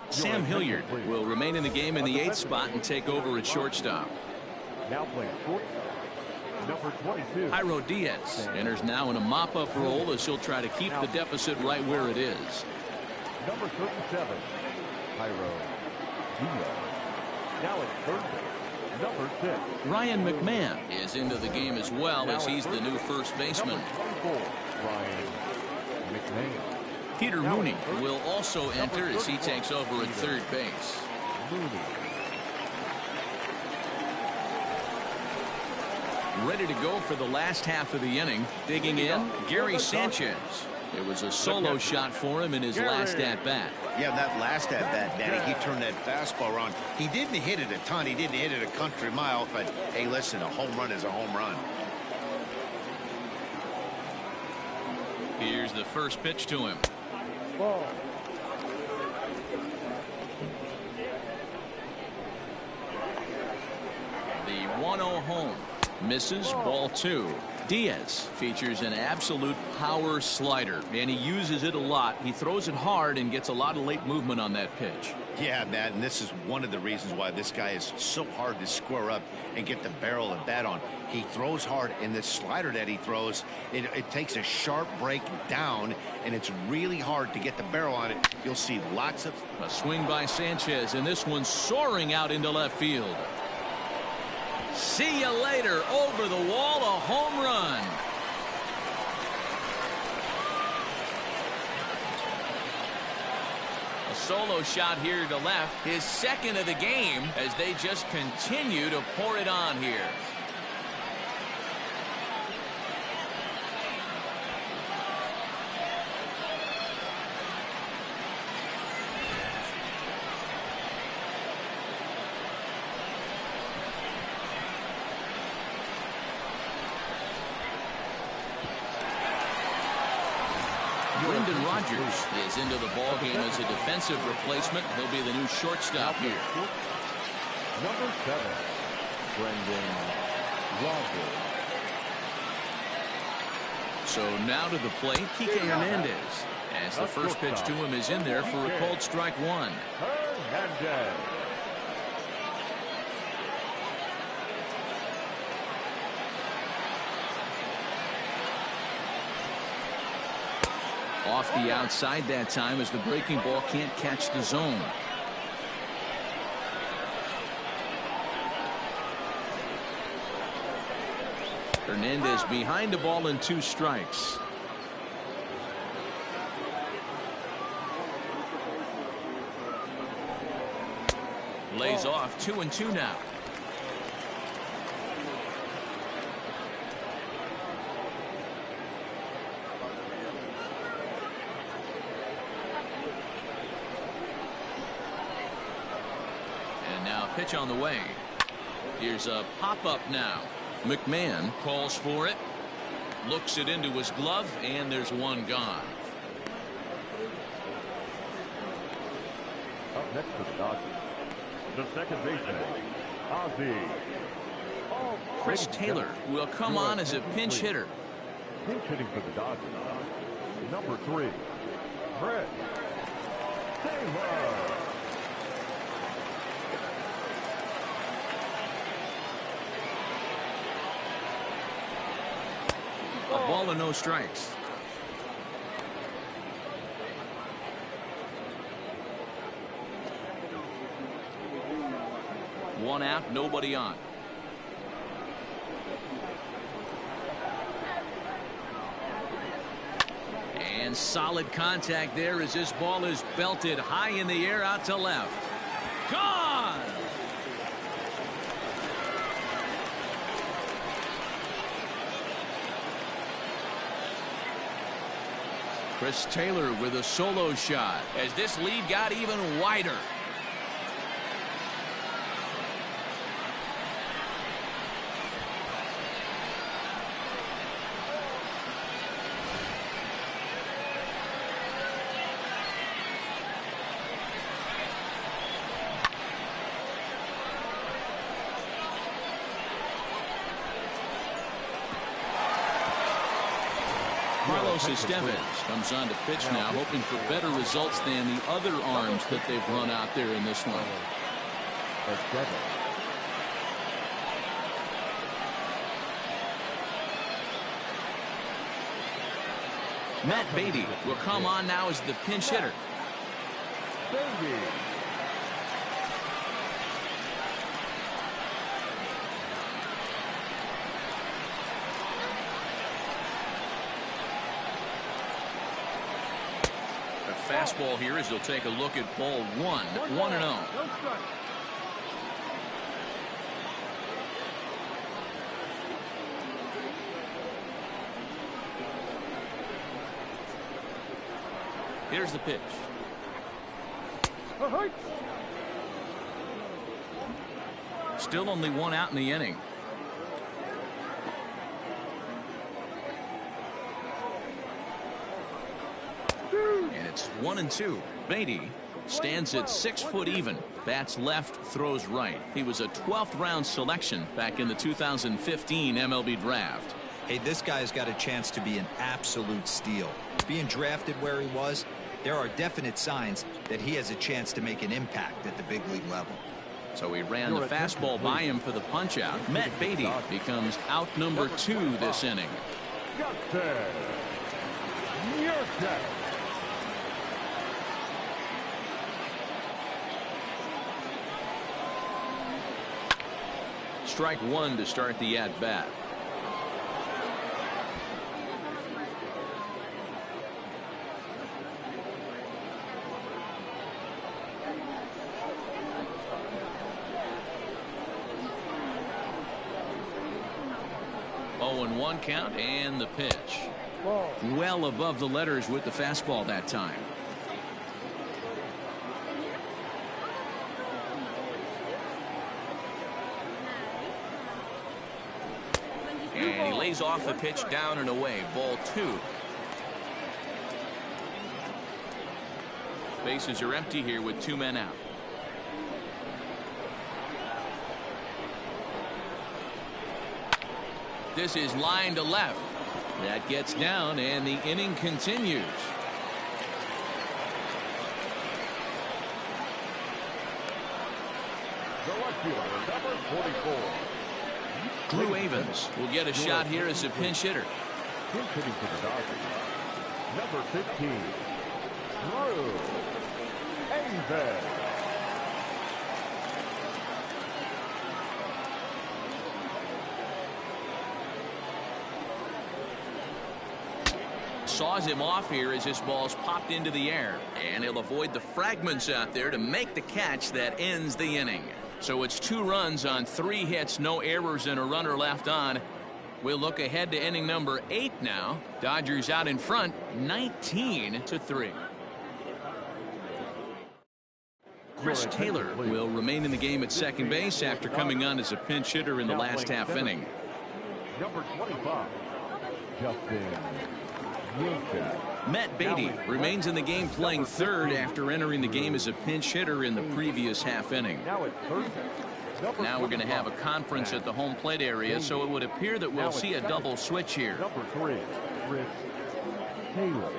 Sam Hilliard will remain in the game in the 8th spot and take over at shortstop. Now playing short, number 22. Jairo Diaz enters now in a mop-up role as he'll try to keep the deficit right where it is. Number 37, Jairo Diaz. Now at third base, number 6. Ryan McMahon is into the game as well as he's the new first baseman. Number 24, Ryan McMahon. Peter Mooney will also enter as he takes over at third base. Mooney. Ready to go for the last half of the inning. Digging in, Gary Sanchez. It was a solo shot for him in his last at-bat. Yeah, that last at-bat, Danny, he turned that fastball around. He didn't hit it a ton. He didn't hit it a country mile. But, hey, listen, a home run is a home run. Here's the first pitch to him. Ball. The 1-0 home. Misses, ball 2. Diaz features an absolute power slider, and he uses it a lot. He throws it hard and gets a lot of late movement on that pitch. Yeah, Matt, and this is one of the reasons why this guy is so hard to square up and get the barrel of bat on. He throws hard, and the slider that he throws, it takes a sharp break down, and it's really hard to get the barrel on it. You'll see lots of... A swing by Sanchez, and this one soaring out into left field. See you later. Over the wall, a home run. A solo shot here to left, his second of the game, as they just continue to pour it on here. Brendan Rodgers is into the ballgame as a defensive replacement. He'll be the new shortstop here. Number 7, Brendan Rodgers. So now to the plate, Kike Hernandez, as the first pitch to him is in there for a called strike 1. Hernandez. Off the outside that time as the breaking ball can't catch the zone. Hernandez behind the ball and 2 strikes. Lays off 2-2 now. Pitch on the way. Here's a pop-up now. McMahon calls for it. Looks it into his glove, and there's one gone. Up next to the Dodgers, the second baseman, Ozzie. Chris Taylor will come on as a pinch hitter. Pinch hitting for the Dodgers. Number 3, Chris Taylor. A ball and no strikes. One out, nobody on. And solid contact there as this ball is belted high in the air out to left. Gone! Chris Taylor with a solo shot as this lead got even wider. Estevez comes on to pitch now, hoping for better results than the other arms that they've run out there in this one. Matt Beatty will come on now as the pinch hitter. Fastball here as he'll take a look at ball 1-0. Here's the pitch. Still only one out in the inning. And it's 1-2. Beatty stands at 6 foot even. Bats left, throws right. He was a 12th round selection back in the 2015 MLB draft. Hey, this guy's got a chance to be an absolute steal. Being drafted where he was, there are definite signs that he has a chance to make an impact at the big league level. So he ran the fastball by him for the punch out. Matt Beatty becomes out number 2 this inning. Strike 1 to start the at bat. One count and the pitch. Well above the letters with the fastball that time. And he lays off the pitch down and away. Ball 2. Bases are empty here with 2 men out. This is line to left. That gets down and the inning continues. Cluett will get a shot here as a pinch hitter. Pinch hitting for the Dodgers. Number 15, Estevez. Saws him off here as his ball's popped into the air, and he'll avoid the fragments out there to make the catch that ends the inning. So it's 2 runs on 3 hits, no errors, and a runner left on. We'll look ahead to inning number 8 now. Dodgers out in front 19-3. Chris Taylor will remain in the game at second base after coming on as a pinch hitter in the last half inning. Number 25, Justin. Matt Beatty remains in the game playing third after entering the game as a pinch hitter in the previous half inning. Now we're going to have a conference at the home plate area, so it would appear that we'll see a double switch here. Number 3, Chris Taylor.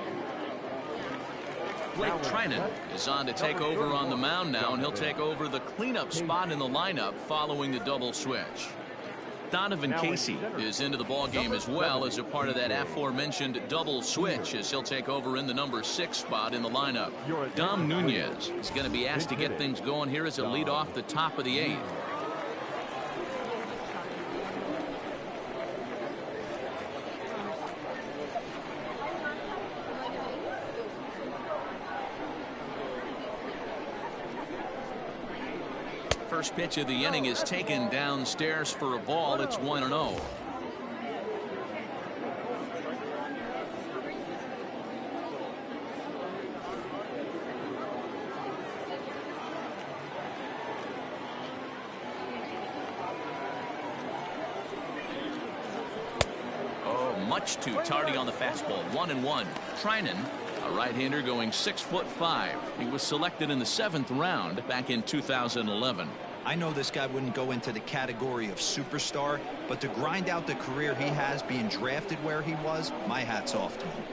Blake Trinan is on to take over on the mound now, and he'll take over the cleanup spot in the lineup following the double switch. Donovan Casey is into the ball game as well as a part of that aforementioned double switch, as he'll take over in the number 6 spot in the lineup. Dom Nunez is going to be asked to get things going here as a lead off the top of the 8th. First pitch of the inning is taken downstairs for a ball. It's 1-0. much too tardy on the fastball. 1-1. Trinan, a right-hander going 6'5". He was selected in the 7th round back in 2011. I know this guy wouldn't go into the category of superstar, but to grind out the career he has being drafted where he was, my hat's off to him.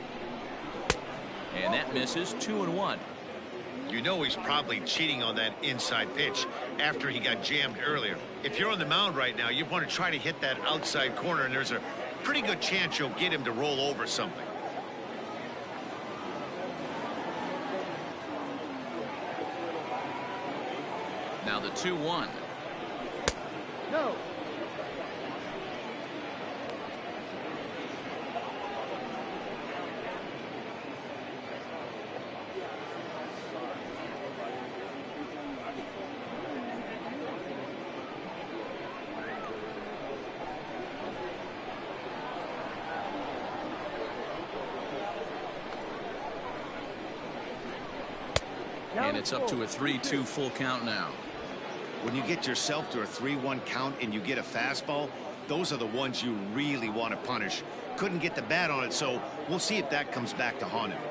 And that misses. 2-1. You know he's probably cheating on that inside pitch after he got jammed earlier. If you're on the mound right now, you want to try to hit that outside corner, and there's a pretty good chance you'll get him to roll over something. Now the 2-1. No. And it's up to a 3-2 full count now. When you get yourself to a 3-1 count and you get a fastball, those are the ones you really want to punish. Couldn't get the bat on it, so we'll see if that comes back to haunt him.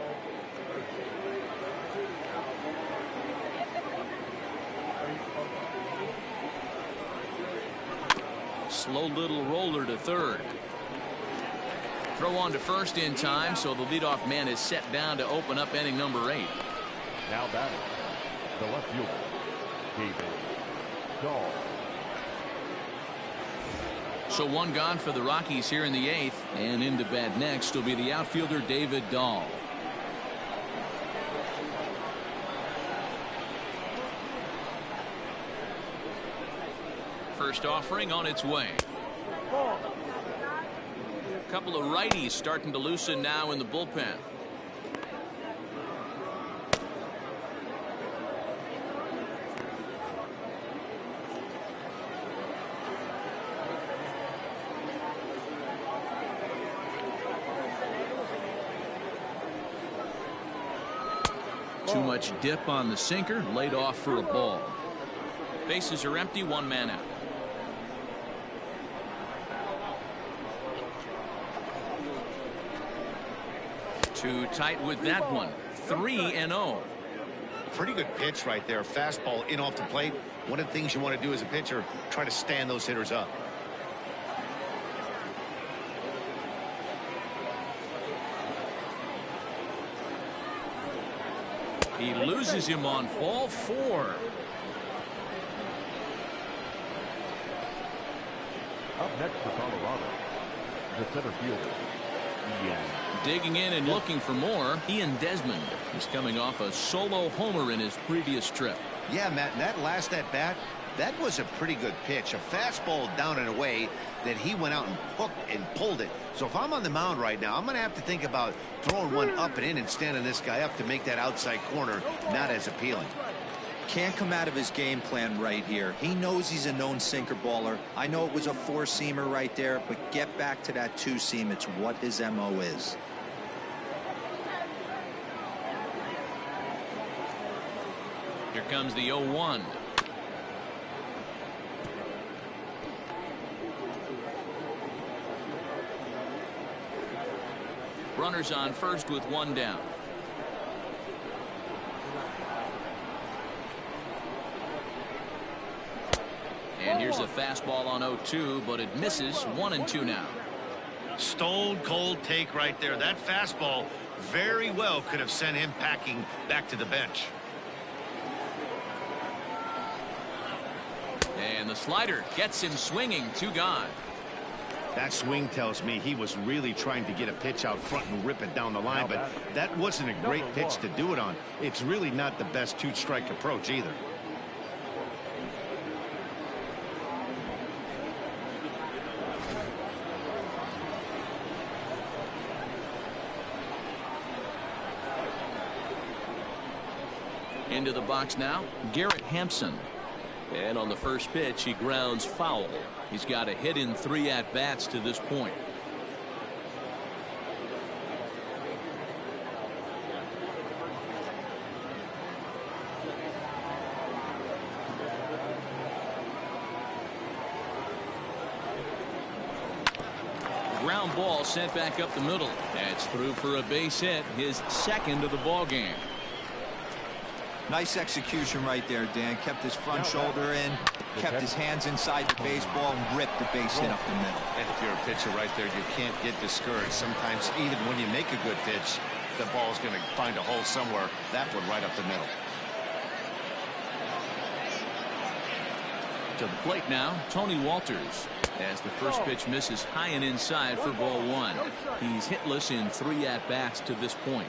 Slow little roller to third. Throw on to first in time, so the leadoff man is set down to open up inning number 8. Now batting, the left fielder, David Dahl. So one gone for the Rockies here in the 8th, and into bat next will be the outfielder David Dahl. First offering on its way. A couple of righties starting to loosen now in the bullpen. Too much dip on the sinker, laid off for a ball. Bases are empty, 1 man out. Too tight with that one. 3-0. Pretty good pitch right there. Fastball in off the plate. One of the things you want to do as a pitcher, try to stand those hitters up. He loses him on ball 4. Up next for Colorado, the center fielder, Ian. Digging in and looking for more, Ian Desmond is coming off a solo homer in his previous trip. Yeah, Matt, that last at bat, that was a pretty good pitch. A fastball down and away that he went out and hooked and pulled it. So if I'm on the mound right now, I'm going to have to think about throwing one up and in and standing this guy up to make that outside corner not as appealing. Can't come out of his game plan right here. He knows he's a known sinker baller. I know it was a 4-seamer right there, but get back to that 2-seam. It's what his MO is. Here comes the 0-1. Runners on first with 1 down. And here's a fastball on 0-2, but it misses. 1-2 now. Stone cold take right there. That fastball very well could have sent him packing back to the bench. And the slider gets him swinging. 2 gone. That swing tells me he was really trying to get a pitch out front and rip it down the line, but that wasn't a great pitch to do it on. It's really not the best 2-strike approach either. Into the box now, Garrett Hampson. And on the first pitch, he grounds foul. He's got a hit in 3 at-bats to this point. ground ball sent back up the middle. That's through for a base hit, his second of the ball game. Nice execution right there, Dan. Kept his front shoulder in, kept his hands inside the baseball, and ripped the base hit up the middle. And if you're a pitcher right there, you can't get discouraged. Sometimes even when you make a good pitch, the ball's going to find a hole somewhere. That one right up the middle. To the plate now, Tony Walters. As the first pitch misses high and inside for ball one. He's hitless in 3 at-bats to this point.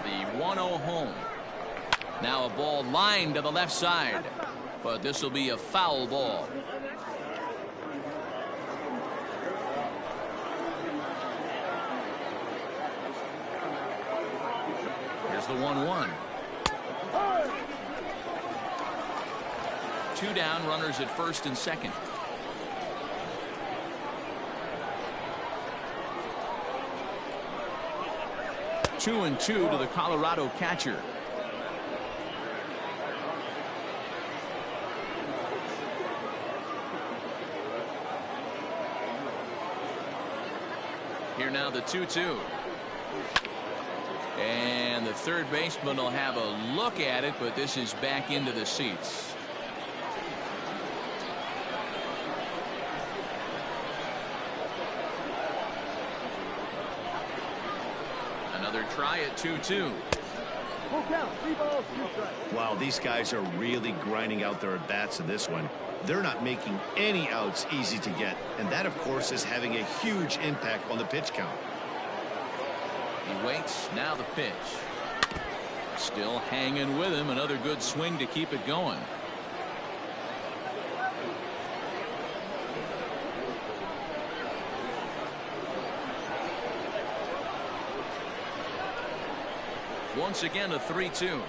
The 1-0 home. Now a ball lined to the left side, but this will be a foul ball. Here's the 1-1. 2 down, runners at first and second. Two and 2 to the Colorado catcher. Here now the 2-2. And the third baseman will have a look at it, but this is back into the seats. Another try at 2-2. Full count, 3 balls, 2 strikes. Wow, these guys are really grinding out their at-bats in this one. They're not making any outs easy to get, and that, of course, is having a huge impact on the pitch count. He waits, now the pitch. Still hanging with him, another good swing to keep it going. Once again a 3-2.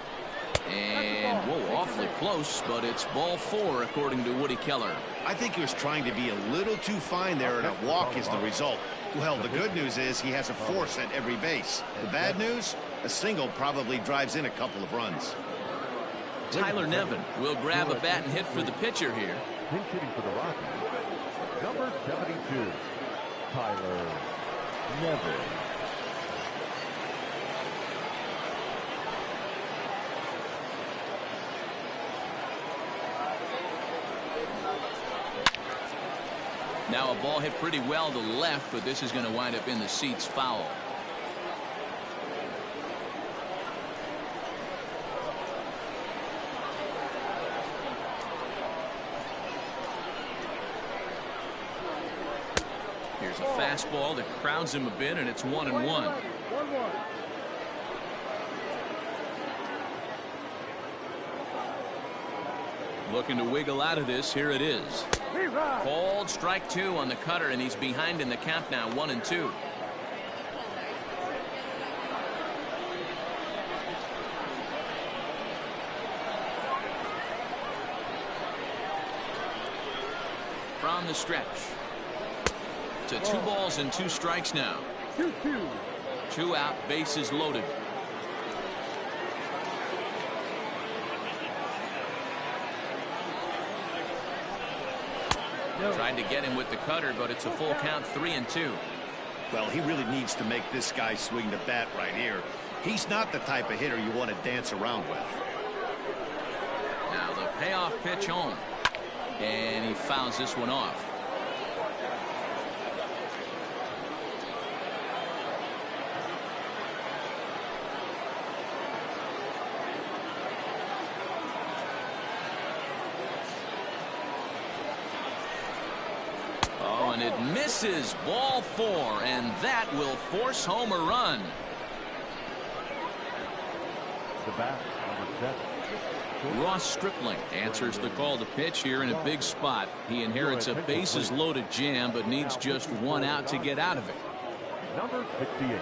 And whoa, awfully close, but it's ball 4 according to Woody Keller. I think he was trying to be a little too fine there, and a walk is the result. Well, the good news is he has a force at every base. The bad news, a single probably drives in a couple of runs. Tyler Nevin will grab a bat and hit for the pitcher here. Pinch hitting for the Rockies, number 72, Tyler Nevin. Now a ball hit pretty well to left, but this is going to wind up in the seats foul. Here's a fastball that crowds him a bit, and it's 1-1. 1-1. Looking to wiggle out of this. Here it is. Called strike 2 on the cutter, and he's behind in the count now, 1-2. From the stretch to 2 balls and 2 strikes now. 2-2. 2 out, bases loaded. Tried to get him with the cutter, but it's a full count, 3-2. Well, he really needs to make this guy swing the bat right here. He's not the type of hitter you want to dance around with. Now the payoff pitch home, and he fouls this one off. And it misses, ball 4, and that will force home a run. The bat, number 7. Ross Stripling answers the call to pitch here in a big spot. He inherits a bases loaded jam, but needs just 1 out to get out of it. Number 68.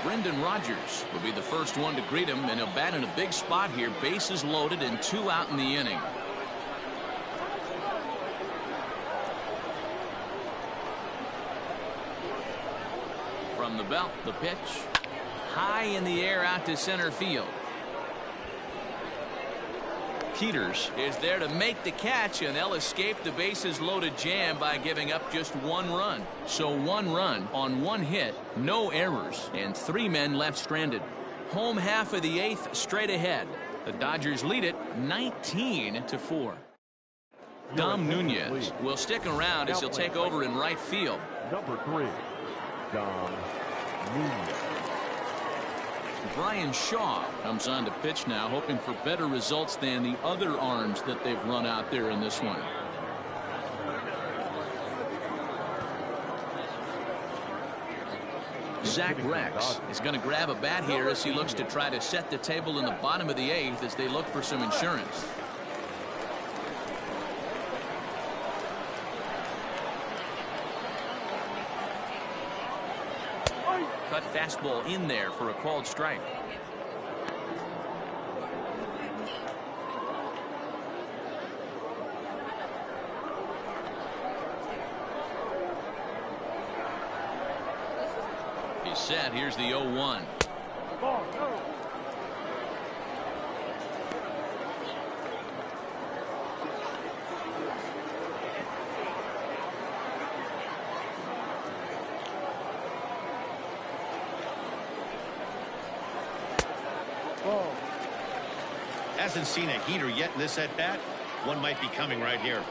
Brendan Rodgers will be the first one to greet him, and he'll bat in a big spot here. Bases loaded and 2 out in the inning. From the belt, the pitch. High in the air out to center field. Peters is there to make the catch, and they'll escape the bases loaded jam by giving up just 1 run. So 1 run on 1 hit, no errors, and 3 men left stranded. Home half of the 8th straight ahead. The Dodgers lead it 19-4. Dom Nunez will stick around as he'll take over in right field. Number 3, Dom Nunez. Brian Shaw comes on to pitch now, hoping for better results than the other arms that they've run out there in this one. Zach Rex is going to grab a bat here as he looks to try to set the table in the bottom of the 8th as they look for some insurance. Cut fastball in there for a called strike. He's set. Here's the 0-1. Hasn't seen a heater yet in this at-bat. One might be coming right here.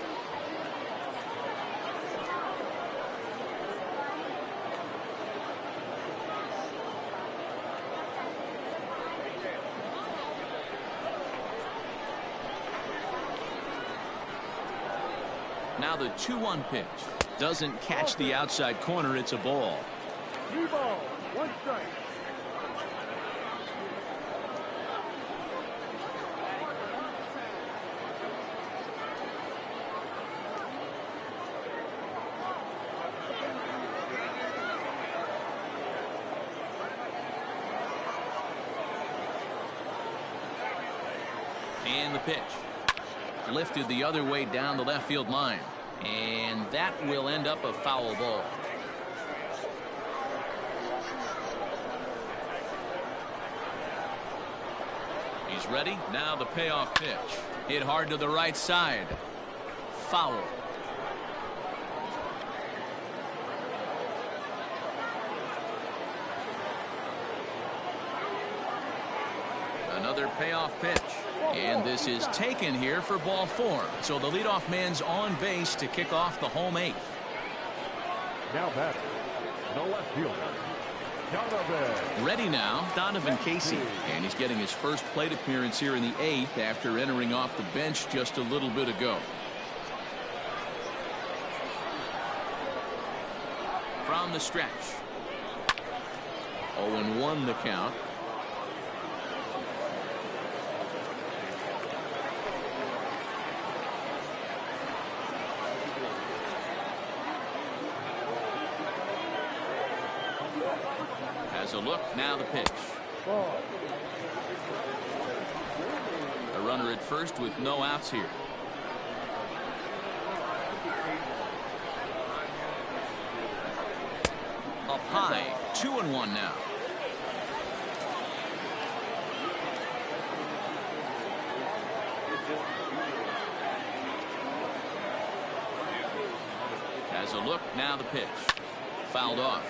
Now the 2-1 pitch. Doesn't catch the outside corner. It's a ball. 3 balls, 1 strike. And the pitch. Lifted the other way down the left field line. And that will end up a foul ball. He's ready. Now the payoff pitch. Hit hard to the right side. Foul. Another payoff pitch. And this is taken here for ball 4. So the leadoff man's on base to kick off the home 8th. Now batter, the left fielder, Donovan. Ready now, Donovan Casey. And he's getting his first plate appearance here in the 8th after entering off the bench just a little bit ago. From the stretch. 0-1 the count. Has a look. Now the pitch. A runner at first with no outs here. Up high. 2-1 now. Has a look. Now the pitch. Fouled off.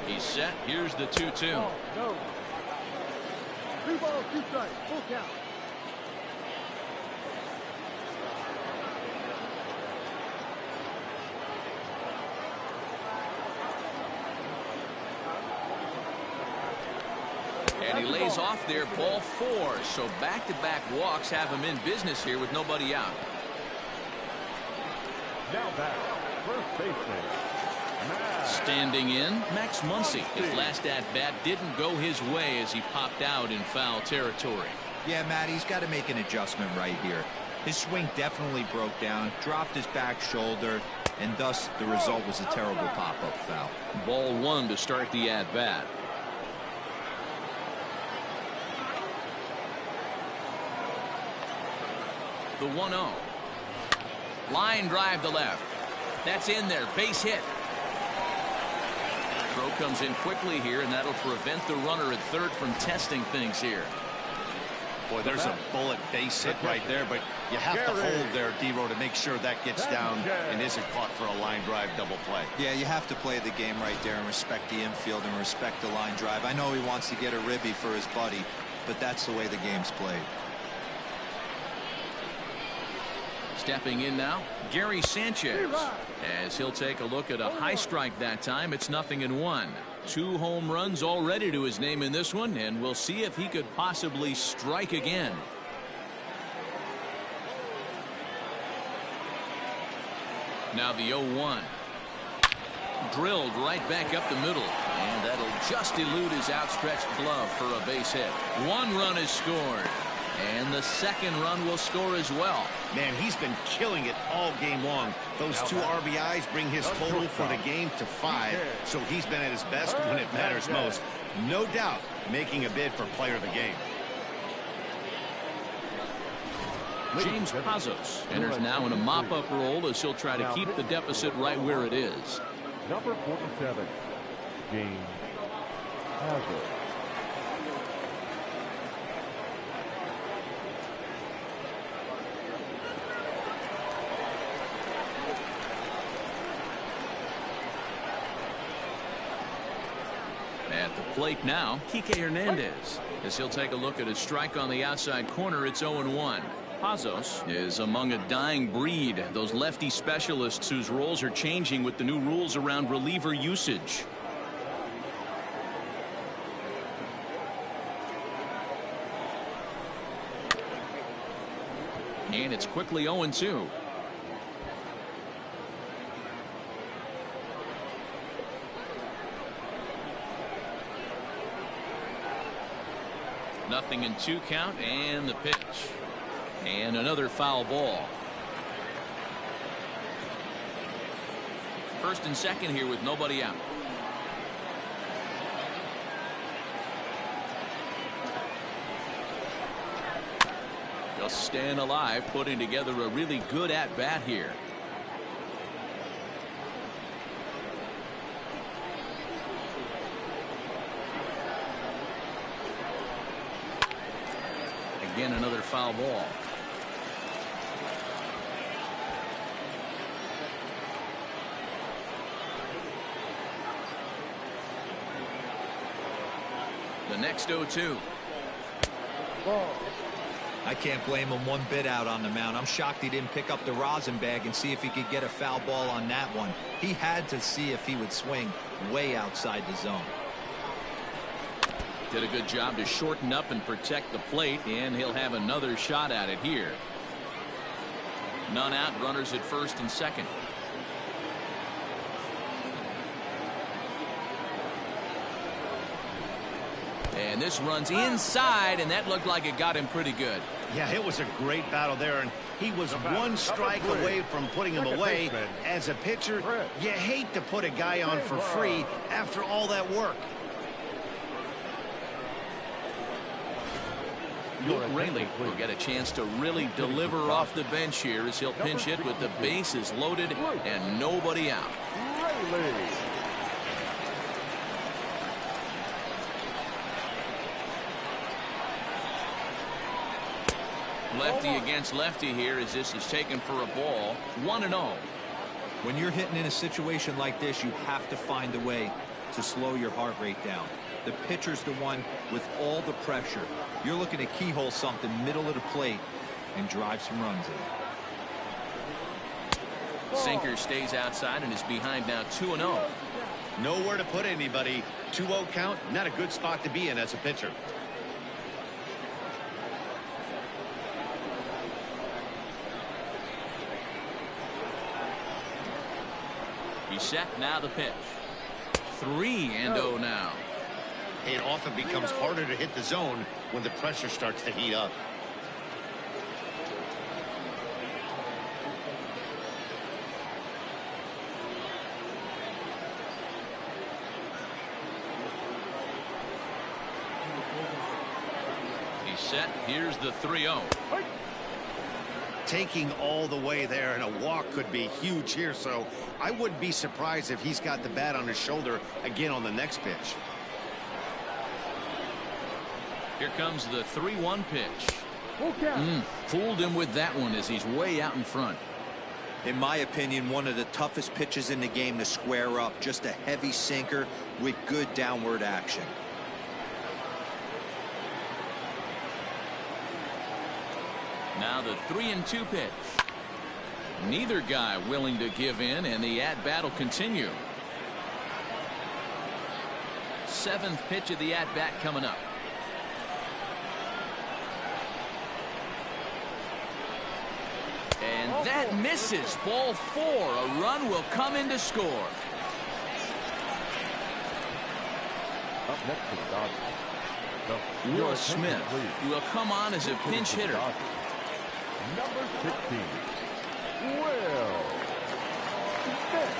He's set. Here's the 2-2. No. 3 balls, 2 strikes. Full count. And he lays off there, ball 4. So back-to-back walks have him in business here with nobody out. Now batter, first baseman, Standing in, Max Muncy. His last at-bat didn't go his way as he popped out in foul territory. Yeah, Matt, he's got to make an adjustment right here. His swing definitely broke down, dropped his back shoulder, and thus the result was a terrible pop-up foul. Ball 1 to start the at-bat. The 1-0. Line drive to left. That's in there. Base hit. Throw comes in quickly here, and that'll prevent the runner at third from testing things here. Boy, there's a bullet base hit right there, but you have to hold there, D-Row, to make sure that gets down and isn't caught for a line drive double play. Yeah, you have to play the game right there and respect the infield and respect the line drive. I know he wants to get a ribby for his buddy, but that's the way the game's played. Stepping in now, Gary Sanchez, as he'll take a look at a high strike that time. It's 0-1. 2 home runs already to his name in this one, and we'll see if he could possibly strike again. Now the 0-1. Drilled right back up the middle, and that'll just elude his outstretched glove for a base hit. 1 run is scored, and the 2nd run will score as well. Man, he's been killing it all game long. Those 2 RBIs bring his total for the game to 5, so he's been at his best when it matters most. No doubt making a bid for player of the game. James Pazos enters now in a mop-up role as he'll try to keep the deficit right where it is. Number 47, James Pazos. At the plate now, Kike Hernandez, as he'll take a look at a strike on the outside corner. It's 0-1. Pazos is among a dying breed, those lefty specialists whose roles are changing with the new rules around reliever usage. And it's quickly 0-2. Nothing in 2 count, and the pitch. And another foul ball. 1st and 2nd here with nobody out. Just staying alive, putting together a really good at-bat here. Again, another foul ball. The next 0-2. I can't blame him one bit out on the mound. I'm shocked he didn't pick up the rosin bag and see if he could get a foul ball on that one. He had to see if he would swing way outside the zone. Did a good job to shorten up and protect the plate, and he'll have another shot at it here. None out, runners at 1st and 2nd. And this runs inside, and that looked like it got him pretty good. Yeah, it was a great battle there, and he was 1 strike away from putting him away. As a pitcher, you hate to put a guy on for free after all that work. Luke Raley will get a chance to really deliver off the bench here as he'll pinch hit with the bases loaded and nobody out. Lefty against lefty here as this is taken for a ball. 1-0. When you're hitting in a situation like this, you have to find a way to slow your heart rate down. The pitcher's the one with all the pressure. You're looking to keyhole something middle of the plate and drive some runs in. Sinker stays outside and is behind now 2-0. Nowhere to put anybody. 2-0 count, not a good spot to be in as a pitcher. He's set, now the pitch. 3-0 now. It often becomes harder to hit the zone when the pressure starts to heat up. He's set. Here's the 3-0. taking all the way there, and a walk could be huge here, so I wouldn't be surprised if he's got the bat on his shoulder again on the next pitch. Here comes the 3-1 pitch. Full count. Fooled him with that one as he's way out in front. In my opinion, one of the toughest pitches in the game to square up. Just a heavy sinker with good downward action. Now the 3-2 pitch. Neither guy willing to give in, and the at-bat will continue. 7th pitch of the at-bat coming up. And that misses. Ball 4. A run will come in to score. Up next to the Dodgers. Will Smith will come on as a pinch hitter. Number 16, Will Smith.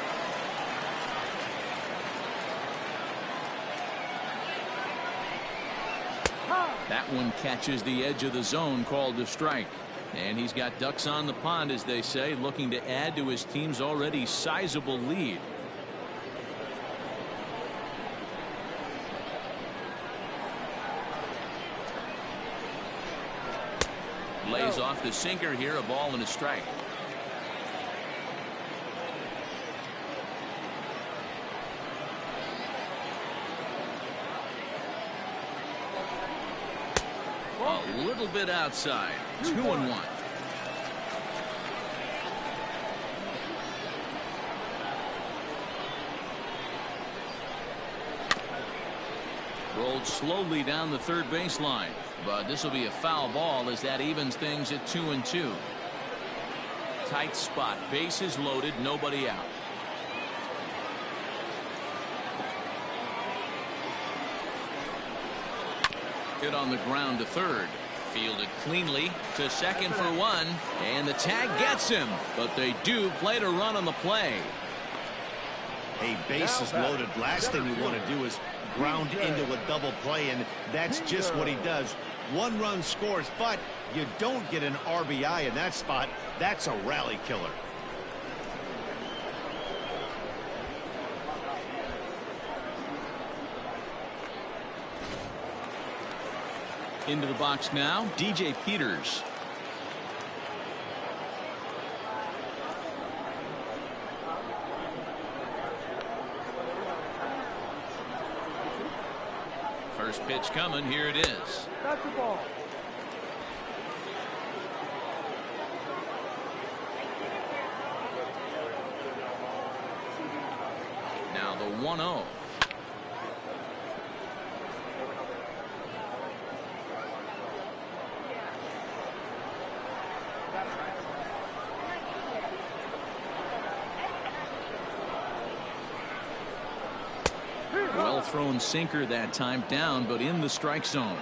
That one catches the edge of the zone, called a strike. And he's got ducks on the pond, as they say, looking to add to his team's already sizable lead. Lays off the sinker here, a ball and a strike. A little bit outside. 2-1. Rolled slowly down the third baseline, but this will be a foul ball as that evens things at 2-2. Tight spot, bases loaded, nobody out. Hit on the ground to third. Fielded cleanly to second for one, and the tag gets him, but they do play to run on the play. A bases loaded. Last thing we want to do is ground into a double play, and that's just what he does. 1 run scores, but you don't get an RBI in that spot. That's a rally killer. Into the box now, DJ Peters. First pitch coming, here it is. That's the ball. Now the 1-0. Well thrown sinker that time, down but in the strike zone.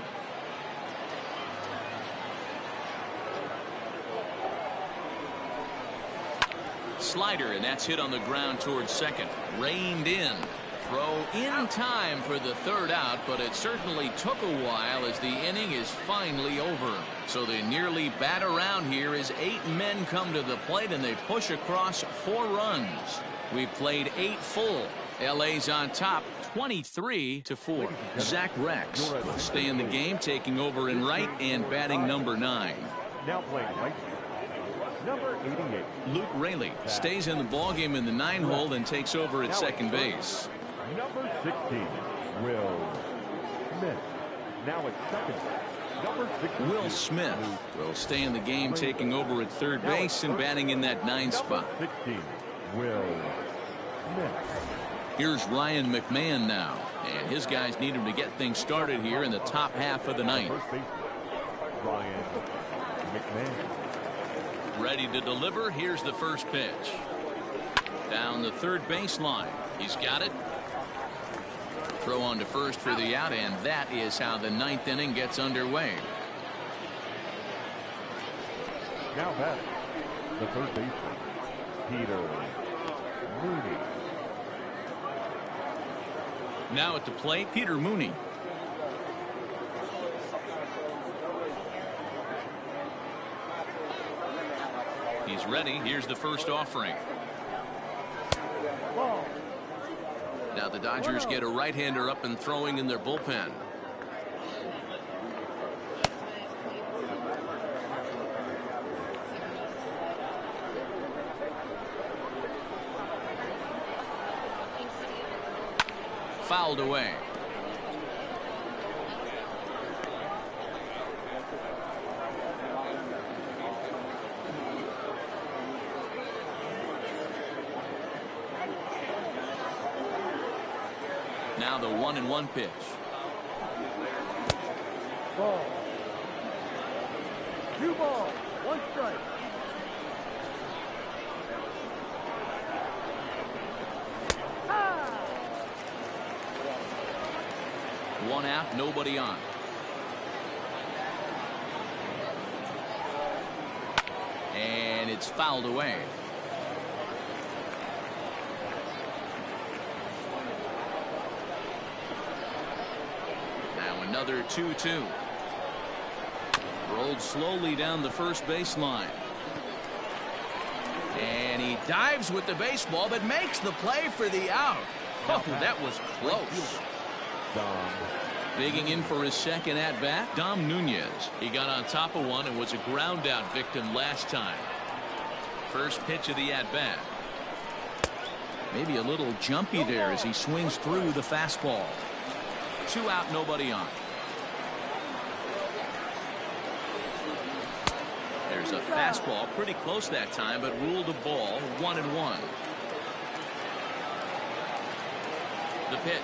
Slider, and that's hit on the ground towards second. Reined in. Throw in time for the third out, but it certainly took a while as the inning is finally over. So they nearly bat around here as 8 men come to the plate and they push across 4 runs. We've played 8 full. LA's on top 23-4. Zach Rex will stay in the game, taking over in right and batting number 9. Now playing right, number 88. Luke Raley stays in the ballgame in the 9-hole and takes over at second base. Number 16, Will Smith. Now at second, number 16. Will Smith will stay in the game, taking over at third base and batting in that 9 spot. 16, Will Smith. Here's Ryan McMahon now, and his guys need him to get things started here in the top half of the ninth. First baseman, Ryan McMahon. Ready to deliver. Here's the first pitch. Down the third baseline. He's got it. Throw on to first for the out, and that is how the 9th inning gets underway. Now back, the third baseman, Peter Mooney. Now at the plate, Peter Mooney. He's ready. Here's the first offering. Ball. Now the Dodgers get a right-hander up and throwing in their bullpen. Fouled away. Now the 1-1 pitch. Ball. 2 balls, 1 strike. One out, nobody on. And it's fouled away. Now another 2-2. Rolled slowly down the first baseline. And he dives with the baseball, but makes the play for the out. Oh, that was close. Digging in for his second at-bat, Dom Nunez. He got on top of one and was a ground-out victim last time. First pitch of the at-bat. Maybe a little jumpy there as he swings through the fastball. 2 out, nobody on. There's a fastball pretty close that time, but ruled a ball. 1-1. The pitch.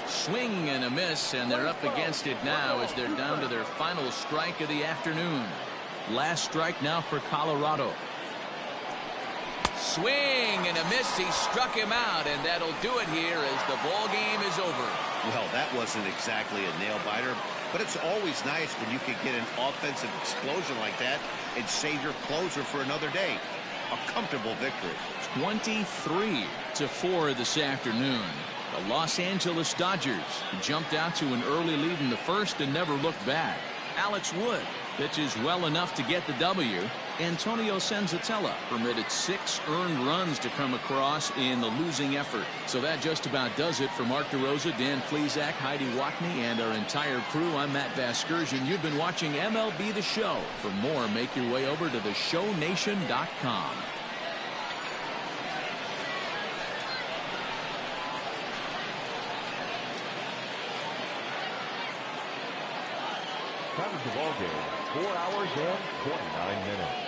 Swing and a miss, and they're up against it now as they're down to their final strike of the afternoon. Last strike now for Colorado. Swing and a miss. He struck him out, and that'll do it here as the ball game is over. Well, that wasn't exactly a nail-biter, but it's always nice when you can get an offensive explosion like that and save your closer for another day. A comfortable victory. 23-4 this afternoon. The Los Angeles Dodgers jumped out to an early lead in the first and never looked back. Alex Wood pitches well enough to get the W. Antonio Senzatella permitted 6 earned runs to come across in the losing effort. So that just about does it for Mark DeRosa, Dan Plesac, Heidi Watney, and our entire crew. I'm Matt Vasgersian. You've been watching MLB The Show. For more, make your way over to theshownation.com. Time of the ball game, 4 hours and 29 minutes.